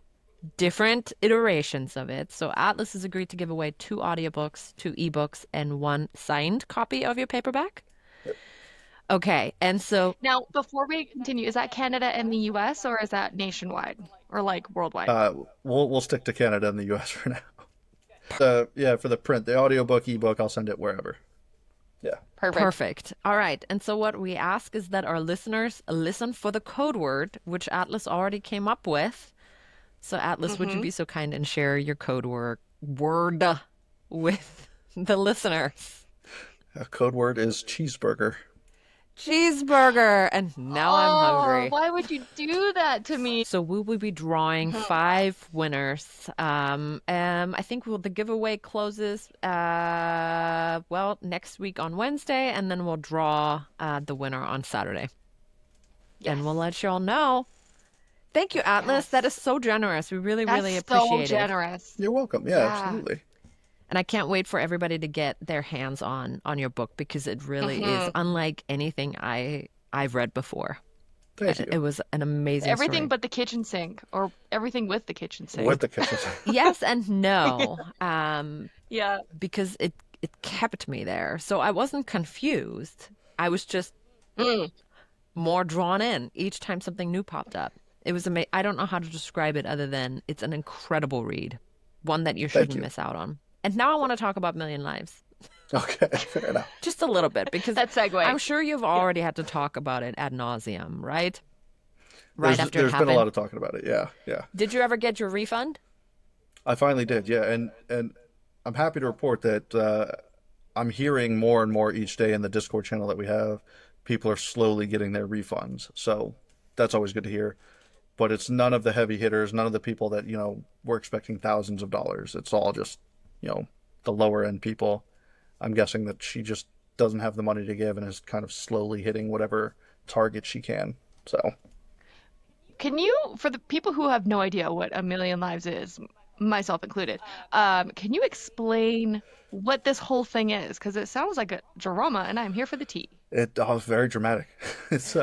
different iterations of it. So, Atlas has agreed to give away two audiobooks, two ebooks, and one signed copy of your paperback. Okay. And so, Now, before we continue, is that Canada and the US or is that nationwide or like worldwide? We'll stick to Canada and the US for now. Yeah, for the print, the audiobook, ebook, I'll send it wherever. Yeah. Perfect. perfect. All right. And so, what we ask is that our listeners listen for the code word, which Atlas already came up with. So, Atlas, would you Mm-hmm. be so kind and share your word with the listeners? Code word is cheeseburger. Cheeseburger. And now I'm Oh, hungry. why would you do that to me? So we will be drawing five winners. I think the giveaway closes next week on Wednesday, and then we'll draw the winner on Saturday, and we'll Yes. let you all know. Thank you, Atlas. That is Yes. so generous. We really, That's really so appreciate it. generous. You're welcome. Yeah, Yeah. absolutely. And I can't wait for everybody to get their hands on your book because it really is Hmm. unlike anything I've read before. Thank It you. was an amazing Everything story. but the kitchen sink or everything with the kitchen With sink. the kitchen. Yes and no. Yeah. Because it kept me there. So I wasn't confused. I was just Mm. more drawn in each time something new popped up. It was amazing. I don't know how to describe it other than it's an incredible read, one that you Thank shouldn't you. miss out on. And now I want to talk about Million Lives. Okay, fair enough. Just a little bit because That I'm segue. sure you've Yeah. already had to talk about it ad nauseum, right? Right There's after it there's been a lot happened. of talking about it. Yeah, yeah. Did you ever get your refund? I finally did. Yeah, and I'm happy to report that I'm hearing more and more each day in the Discord channel that we have. People are slowly getting their refunds, so that's always good to hear. But it's none of the heavy hitters, none of the people that were expecting thousands of dollars. It's all just the lower end people. I'm guessing that she just doesn't have the money to give and is kind of slowly hitting whatever target she can. So Can you, for the people who have no idea what A Million Lives is, myself included. Can you explain what this whole thing is? Because it sounds like a drama, and I'm here for the tea. It was very dramatic. It's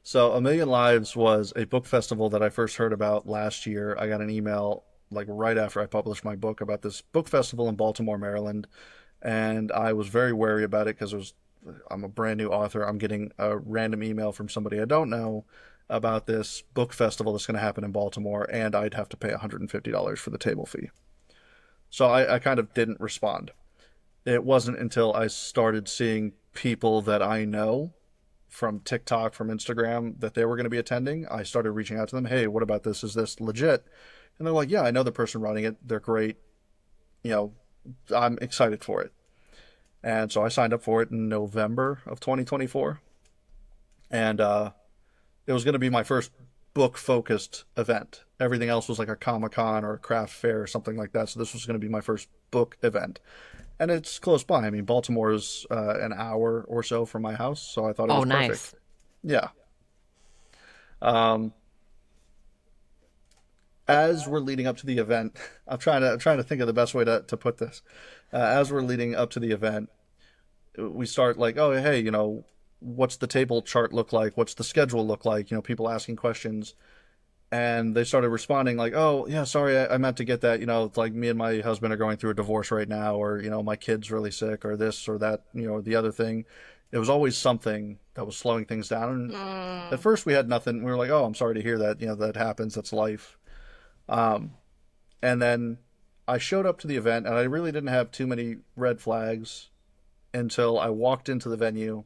So A Million Lives was a book festival that I first heard about last year. I got an email like right after I published my book about this book festival in Baltimore, Maryland, and I was very wary about it because I'm a brand new author. I'm getting a random email from somebody I don't know about this book festival that's going to happen in Baltimore, and I'd have to pay $150 for the table fee. So I kind of didn't respond. It wasn't until I started seeing people that I know from TikTok, from Instagram, that they were going to be attending. I started reaching out to them. Hey, what about this? Is this legit? And they're like, yeah, I know the person running it. They're great. You know, I'm excited for it. And so I signed up for it in November of 2024. And it was going to be my first book focused event. Everything else was like a Comic Con or a craft fair or something like that. So this was going to be my first book event. And it's close by. I mean, Baltimore is an hour or so from my house. So I thought it Oh, was perfect. nice. Yeah. Um, as we're leading up to the event, I'm trying to think of the best way to put this. As we're leading up to the event, we start like, oh, hey, what's the table chart look like? What's the schedule look like? People asking questions, and they started responding like, oh, yeah, sorry, I meant to get that. It's like me and my husband are going through a divorce right now, or my kid's really sick, or this or that, the other thing. It was always something that was slowing things down. And at Mm. first, we had nothing. We were like, oh, I'm sorry to hear that. That happens. That's life. Um, and then I showed up to the event, and I really didn't have too many red flags until I walked into the venue,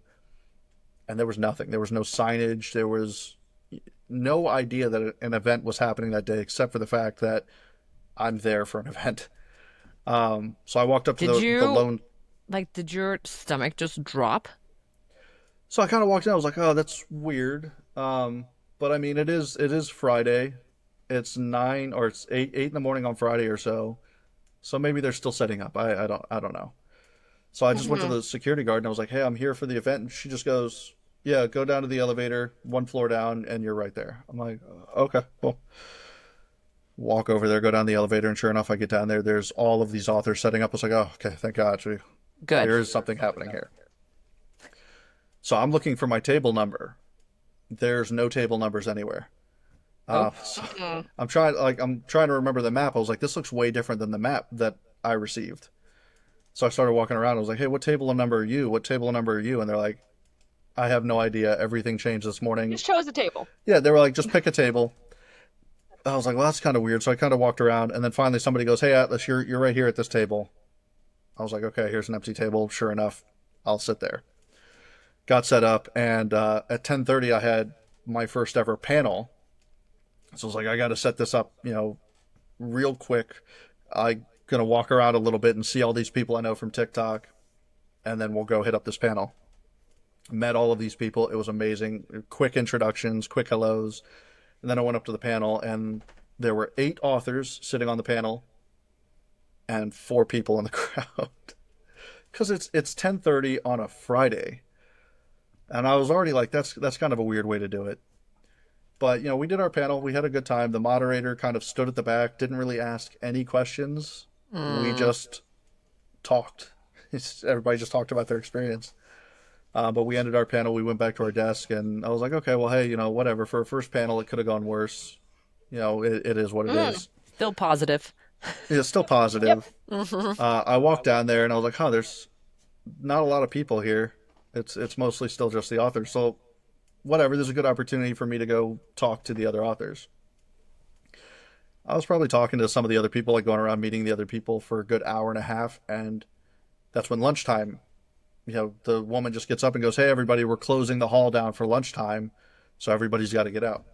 and there was nothing. There was no signage. There was no idea that an event was happening that day, except for the fact that I'm there for an event. So I walked up to Did the you lone. did your stomach just drop? So I kind of walked in. I was like, oh, that's weird. But I mean, it is Friday. It's 9 or it's 8 in the morning on Friday or so. So maybe they're still setting up. I don't know. So I just went to Hmm. the security guard and I was like, hey, I'm here for the event. And she just goes, yeah, go down to the elevator, one floor down, and you're right there. I'm like, okay, well, walk over there, go down the elevator, and sure enough, I get down there. There's all of these authors setting up. I was like, oh, okay, thank God. Good. There is something happening here. So I'm looking for my table number. There's no table numbers anywhere. Oh, So Mm. I'm trying to remember the map. I was like, this looks way different than the map that I received. So I started walking around. I was like, hey, what table number are you? What table number are you? And they're like, I have no idea. Everything changed this morning. Just chose a table. Yeah, they were like, just pick a table. I was like, well, that's kind of weird. So I kind of walked around, and then finally somebody goes, hey, Atlas, you're right here at this table. I was like, okay, here's an empty table. Sure enough, I'll sit there. Got set up, and at 10:30, I had my first ever panel. So I was like, I got to set this up, real quick. I'm gonna walk around a little bit and see all these people I know from TikTok, and then we'll go hit up this panel. Met all of these people. It was amazing. Quick introductions, quick hellos, and then I went up to the panel, and there were 8 authors sitting on the panel, and 4 people in the crowd. Because it's 10:30 on a Friday, and I was already like, that's kind of a weird way to do it. But we did our panel. We had a good time. The moderator kind of stood at the back, didn't really ask any questions. We mm. just talked. Everybody just talked about their experience. But we ended our panel. We went back to our desk, and I was like, okay, well, hey, whatever. For a first panel, it could have gone worse. It is what it Mm. is. Still positive. It's still Yep. positive. Hmm. I walked down there, and I was like, huh, there's not a lot of people here. It's mostly still just the authors. So whatever. There's a good opportunity for me to go talk to the other authors. I was probably talking to some of the other people, like going around meeting the other people for a good hour and a half, and that's when lunchtime. The woman just gets up and goes, "Hey, everybody, we're closing the hall down for lunchtime, so everybody's got to get out."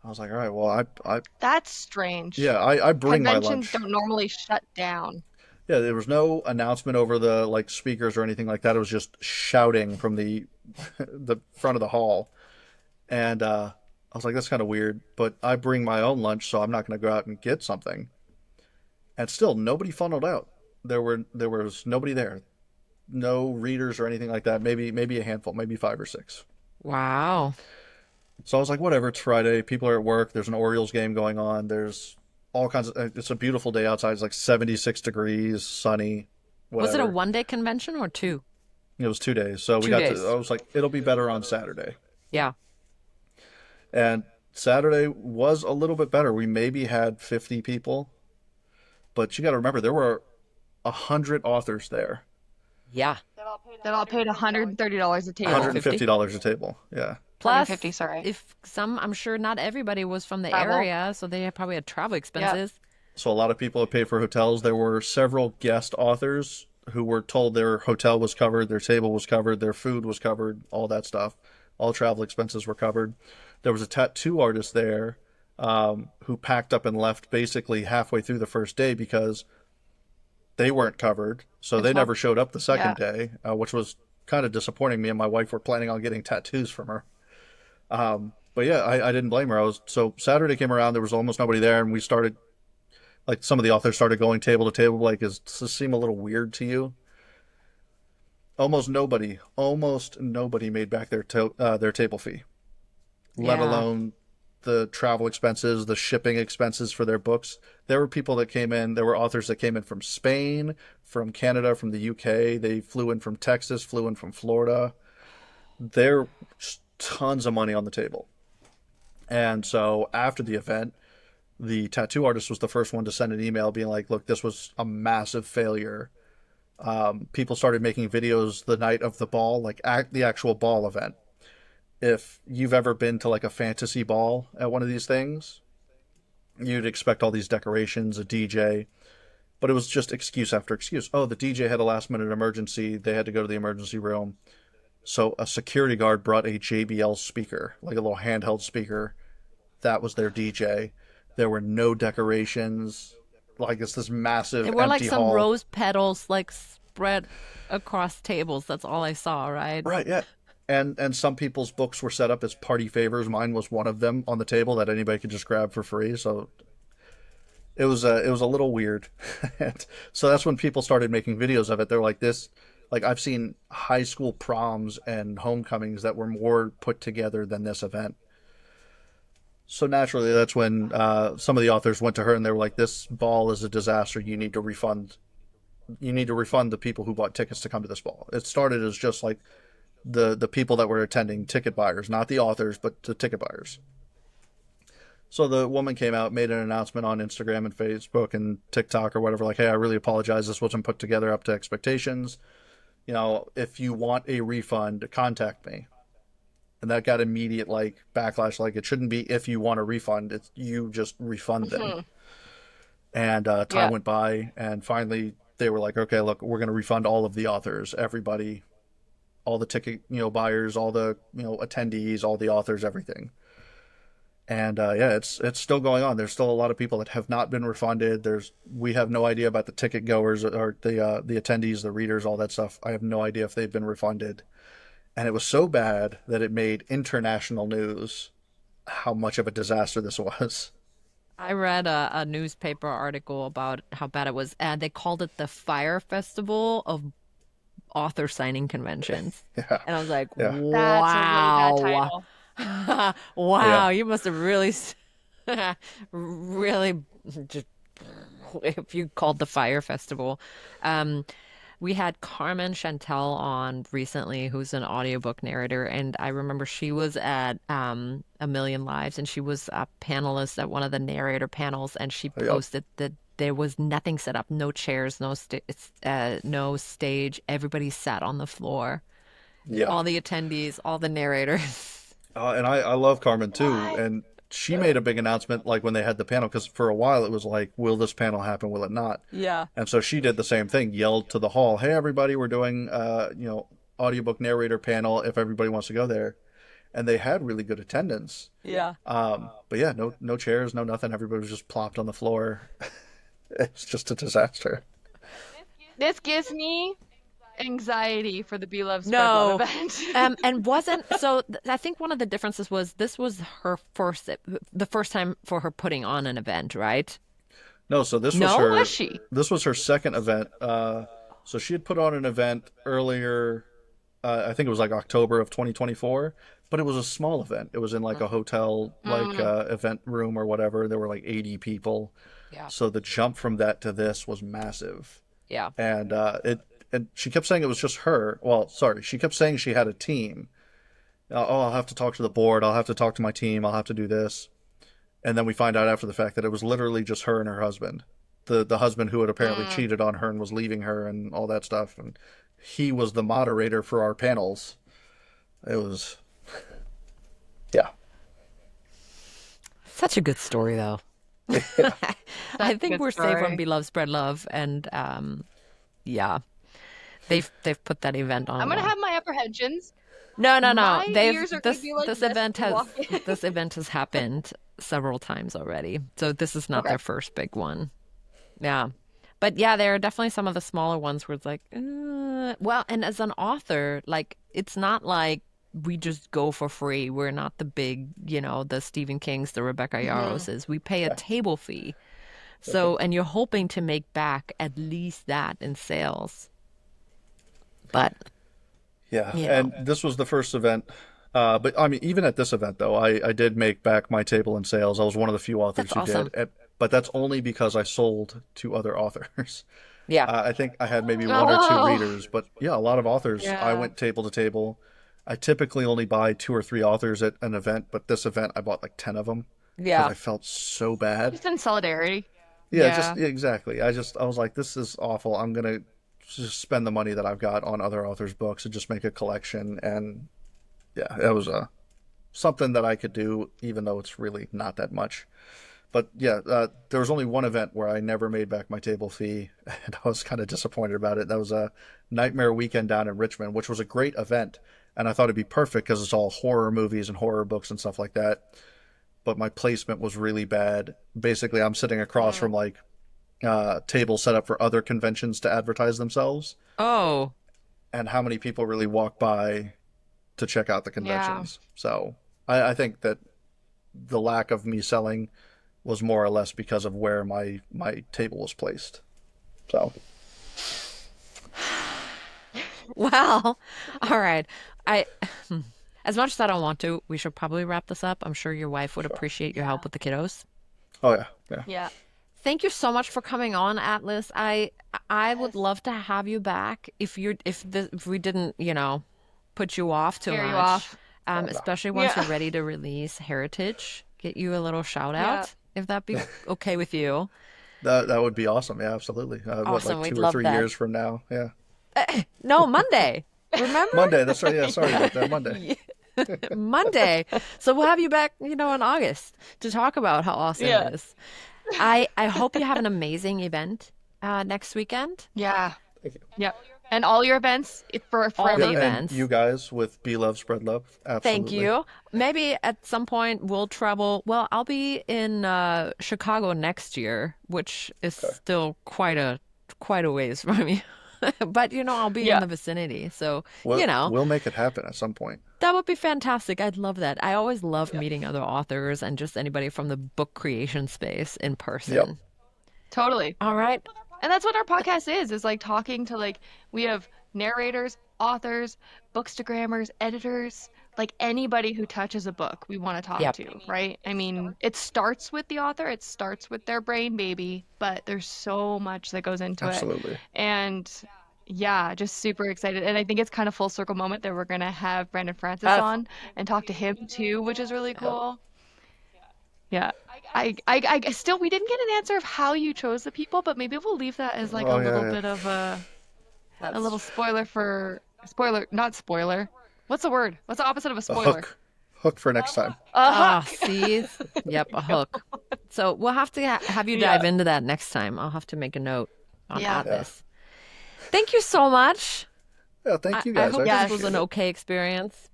I was like, "All right, well, That's strange. yeah, I bring my Conventions lunch." don't normally shut down. Yeah, there was no announcement over the like speakers or anything like that. It was just shouting from the the front of the hall, and I was like, "That's kind of weird." But I bring my own lunch, so I'm not going to go out and get something. And still, nobody funneled out. There was nobody there. No readers or anything like that. Maybe a handful, maybe 5 or 6. Wow. So I was like, whatever. It's Friday. People are at work. There's an Orioles game going on. There's all kinds of. It's a beautiful day outside. It's like 76 degrees, sunny, Was it a whatever. 1 day convention or two? It was 2 days, so we Two got to. days. I was like, it'll be better on Saturday, Yeah. and Saturday was a little bit better. We maybe had 50 people, but you got to remember there were 100 authors there, Yeah. That all paid $130 a table. 150. $150 a table. Yeah. $150, Plus, sorry. if some, I'm sure not everybody was from the Travel. area, so they probably had travel Yeah. expenses. So a lot of people had paid for hotels. There were several guest authors who were told their hotel was covered, their table was covered, their food was covered, all that stuff. All travel expenses were covered. There was a tattoo artist there who packed up and left basically halfway through the first day because they weren't covered. So It's they not, never showed up the yeah. second day, which was kind of disappointing. Me and my wife were planning on getting tattoos from her. But yeah, I didn't blame her. So Saturday came around, there was almost nobody there, and we started like some of the authors started going table to table. Like, does this seem a little weird to you? Almost nobody made back their table fee, let Yeah. alone the travel expenses, the shipping expenses for their books. There were people that came in. There were authors that came in from Spain, from Canada, from the UK. They flew in from Texas, flew in from Florida. There was tons of money on the table. And so after the event, the tattoo artist was the first one to send an email being like, look, this was a massive failure. People started making videos the night of the ball, like the actual ball event. If you've ever been to like a fantasy ball at one of these things, you'd expect all these decorations, a DJ, but it was just excuse after excuse. Oh, the DJ had a last minute emergency. They had to go to the emergency room. So a security guard brought a JBL speaker, like a little handheld speaker. That was their DJ. There were no decorations. Like it's this massive There were like empty some hall. rose petals like spread across tables. That's all I saw, right? Right, yeah. And some people's books were set up as party favors. Mine was one of them on the table that anybody could just grab for free. So it was a little weird. And so that's when people started making videos of it. They're like this, like I've seen high school proms and homecomings that were more put together than this event. So naturally, that's when some of the authors went to her and they were like, "This ball is a disaster. You need to refund. You need to refund the people who bought tickets to come to this ball." It started as just like the people that were attending, ticket buyers, not the authors, but the ticket buyers. So the woman came out, made an announcement on Instagram and Facebook and TikTok or whatever, like, "Hey, I really apologize. This wasn't put together up to expectations. If you want a refund, contact me." And that got immediate like backlash. Like it shouldn't be if you want a refund; it's you just refund them. Hmm. And time Yeah. went by, and finally they were like, "Okay, look, we're going to refund all of the authors, everybody, all the ticket, buyers, all the attendees, all the authors, everything." And yeah, it's still going on. There's still a lot of people that have not been refunded. We have no idea about the ticket goers or the attendees, the readers, all that stuff. I have no idea if they've been refunded. And it was so bad that it made international news how much of a disaster this was. I read a newspaper article about how bad it was, and they called it the Fire Festival of Author Signing Conventions. Yeah, And I was like, yeah, That's a really bad wow. title. Wow, yeah. you must have really, really just, if you called the Fire Festival. Um, we had Carmen Chantel on recently, who's an audiobook narrator, and I remember she was at A Million Lives, and she was a panelist at one of the narrator panels, and she Yep. posted that there was nothing set up, no chairs, no stage. Everybody sat on the floor. Yeah. All the attendees, all the narrators. And I love Carmen too. What? And she made a big announcement like when they had the panel, because for a while it was like, will this panel happen? Will it not? Yeah. And so she did the same thing, yelled to the hall, "Hey, everybody, we're doing, audiobook narrator panel if everybody wants to go there." And they had really good attendance. Yeah. But yeah, no chairs, no nothing. Everybody was just plopped on the floor. It's just a disaster. This gives me anxiety for the Be Love Spread Love No. event. And wasn't so I think one of the differences was this was her the first time for her putting on an event, right? No, so No? Was she? this was her second event. So she had put on an event earlier. I think it was like October of 2024, but it was a small event. It was in like a hotel like Mm. event room or whatever. There were like 80 people. Yeah. So the jump from that to this was massive. Yeah. And and she kept saying it was just her. Well, sorry, she kept saying she had a team. Oh, I'll have to talk to the board. I'll have to talk to my team. I'll have to do this. And then we find out after the fact that it was literally just her and her husband. The husband who had apparently Mm. cheated on her and was leaving her and all that stuff. And he was the moderator for our panels. It was, yeah. Such a good story, though. I Such a think good we're safe on story. Be Love, Spread Love, and yeah, they've put that event I'm gonna online. have my apprehensions. No, no, no. My They've ears are gonna this be like this this event to has walk in. this event has happened several times already. So this is not Okay. their first big one. Yeah. But yeah, there are definitely some of the smaller ones where it's like, well, and as an author, like it's not like we just go for free. We're not the big, the Stephen Kings, the Rebecca Hmm. Yarroses. We pay a Yeah. table fee. Okay. So, and you're hoping to make back at least that in sales. But, Yeah. you know, And this was the first event. But I mean, even at this event, though, I did make back my table in sales. I was one of the few that's authors who did. awesome. But that's only because I sold to other authors. Yeah. I think I had maybe one or two Oh, readers, but yeah, a lot of authors. I yeah. went table to table. I typically only buy two or three authors at an event, but this event I bought like 10 of them because Yeah. I felt so bad. Just in solidarity. Yeah, just Yeah. yeah, exactly. I was like, this is awful. I'm gonna just spend the money that I've got on other authors' books and just make a collection. And yeah, it was something that I could do, even though it's really not that much. But yeah, there was only one event where I never made back my table fee, and I was kind of disappointed about it. That was a Nightmare Weekend down in Richmond, which was a great event, and I thought it'd be perfect because it's all horror movies and horror books and stuff like that. But my placement was really bad. Basically, I'm sitting across Mm. from like tables set up for other conventions to advertise themselves, Oh, and how many people really walk by to check out the Yeah. conventions. So I think that the lack of me selling was more or less because of where my table was placed. So well, all right. I, as much as I don't want to, we should probably wrap this up. I'm sure your wife would sure. appreciate your help with the kiddos. Oh yeah, yeah, Yeah. Thank you so much for coming on, Atlas. I would Yes. love to have you back if we didn't, put you off too Scare you much. off. oh no, Especially once you're Yeah. ready to release Heritage, get you a little shout Yeah. out, if that be okay with you. that would be awesome. Yeah, absolutely. What, Awesome, like we'd two or love three that. years from now? Yeah, No, Monday. Remember? Monday. That's right. Yeah, sorry about that. Monday. Yeah, Monday. So we'll have you back, in August to talk about how awesome Yeah. it is. I hope you have an amazing event next weekend. Yeah. Thank you. Yep. And all your events for All the Yep, everyone. and events. you guys with Be Love, Spread Love. Thank Absolutely. you. Maybe at some point we'll travel. Well, I'll be in Chicago next year, which is Okay. still quite a ways from you. But I'll be in Yeah. the vicinity. So, We'll make it happen at some point. that would be fantastic. I'd love that. I always love Yeah. meeting other authors and just anybody from the book creation space in Yep. person. Totally. All right. And that's what our podcast is like talking to we have narrators, authors, bookstagrammers, editors, like anybody who touches a book we want to talk Yep. to, right? I mean, it starts with the author, it starts with their brain baby, but there's so much that goes into it. Absolutely. And yeah, just super excited. And I think it's kind of full circle moment that we're gonna have Brandon Francis Uh, on and talk to him too, which is really yep. cool. Yeah. Still, we didn't get an answer of how you chose the people, but maybe we'll leave that as like a Oh little yeah, bit of a That's little spoiler, not spoiler. What's the word? What's the opposite of a yeah. A spoiler? hook for next time. A Ah, hook. see? Yep, a hook. So we'll have to have you Yeah. dive into that next time. I'll have to make a note on Yeah. Yeah. Atlas. Thank you so much. Yeah. I, Thank you I guys. I hope this was appreciate an it. okay experience.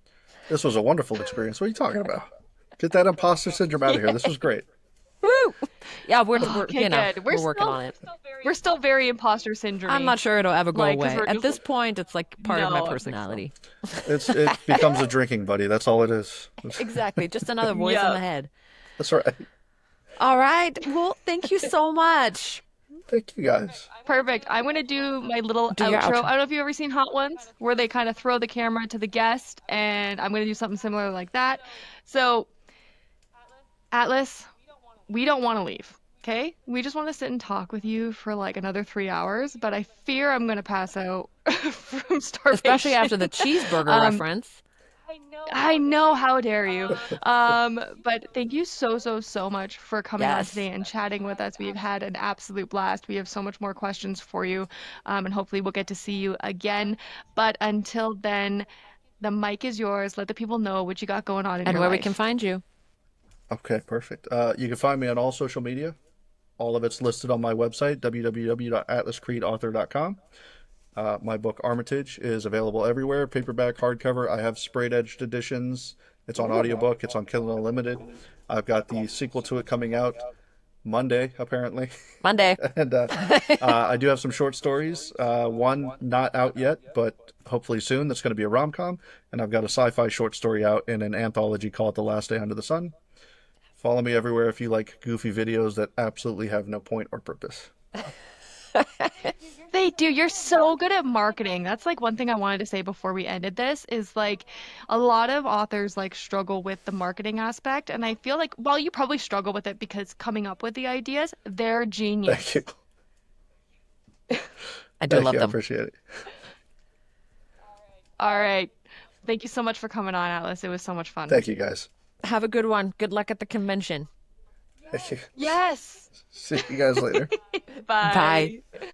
This was a wonderful experience. What are you talking about? Get that imposter syndrome out of here. This was great. Woo! Yeah, we're Okay, good. we're working on it. We're still very imposter syndrome. I'm not sure it'll ever go Like, 'cause away. we're At just this point, it's like part of no, my I don't think so. personality. It becomes a drinking buddy. That's all it is. Exactly, just another voice in Yeah. the head. That's right. All right. Well, thank you so much. Thank you guys. Perfect. I'm gonna do my little Do your outro. outro. I don't know if you've ever seen Hot Ones, where they kind of throw the camera to the guest, and I'm gonna do something similar like that. So, Atlas, we don't want to leave. Okay? We just want to sit and talk with you for like another 3 hours, but I fear I'm gonna pass out from Especially starvation. after the cheeseburger Um, reference. I know, how dare you? But thank you so, so, so much for coming on Yes. today and chatting with us. We've had an absolute blast. We have so much more questions for you, and hopefully we'll get to see you again. But until then, the mic is yours. Let the people know what you got going on in And your where we can life. find you. Okay, perfect. You can find me on all social media. All of it's listed on my website, www.atlascreedauthor.com. My book Armitage is available everywhere, paperback, hardcover. I have sprayed edged editions. It's on Ooh, audiobook. It's on Kindle Unlimited. I've got the sequel to it coming out Monday, apparently. Monday. and I do have some short stories. One not out yet, but hopefully soon. That's going to be a rom com. And I've got a sci fi short story out in an anthology called The Last Day Under the Sun. Follow me everywhere if you like goofy videos that absolutely have no point or purpose. They do. You're so good at marketing. That's like one thing I wanted to say before we ended this is like a lot of authors like struggle with the marketing aspect. And I feel like while you probably struggle with it because coming up with the ideas, they're Thank you. genius. I do Thank love you. I them. appreciate it. All right. Thank you so much for coming on, Atlas. It was so much fun. Thank you, guys. Have a good one. Good luck at the convention. Thank you. Yes. See you guys later. Bye. Bye.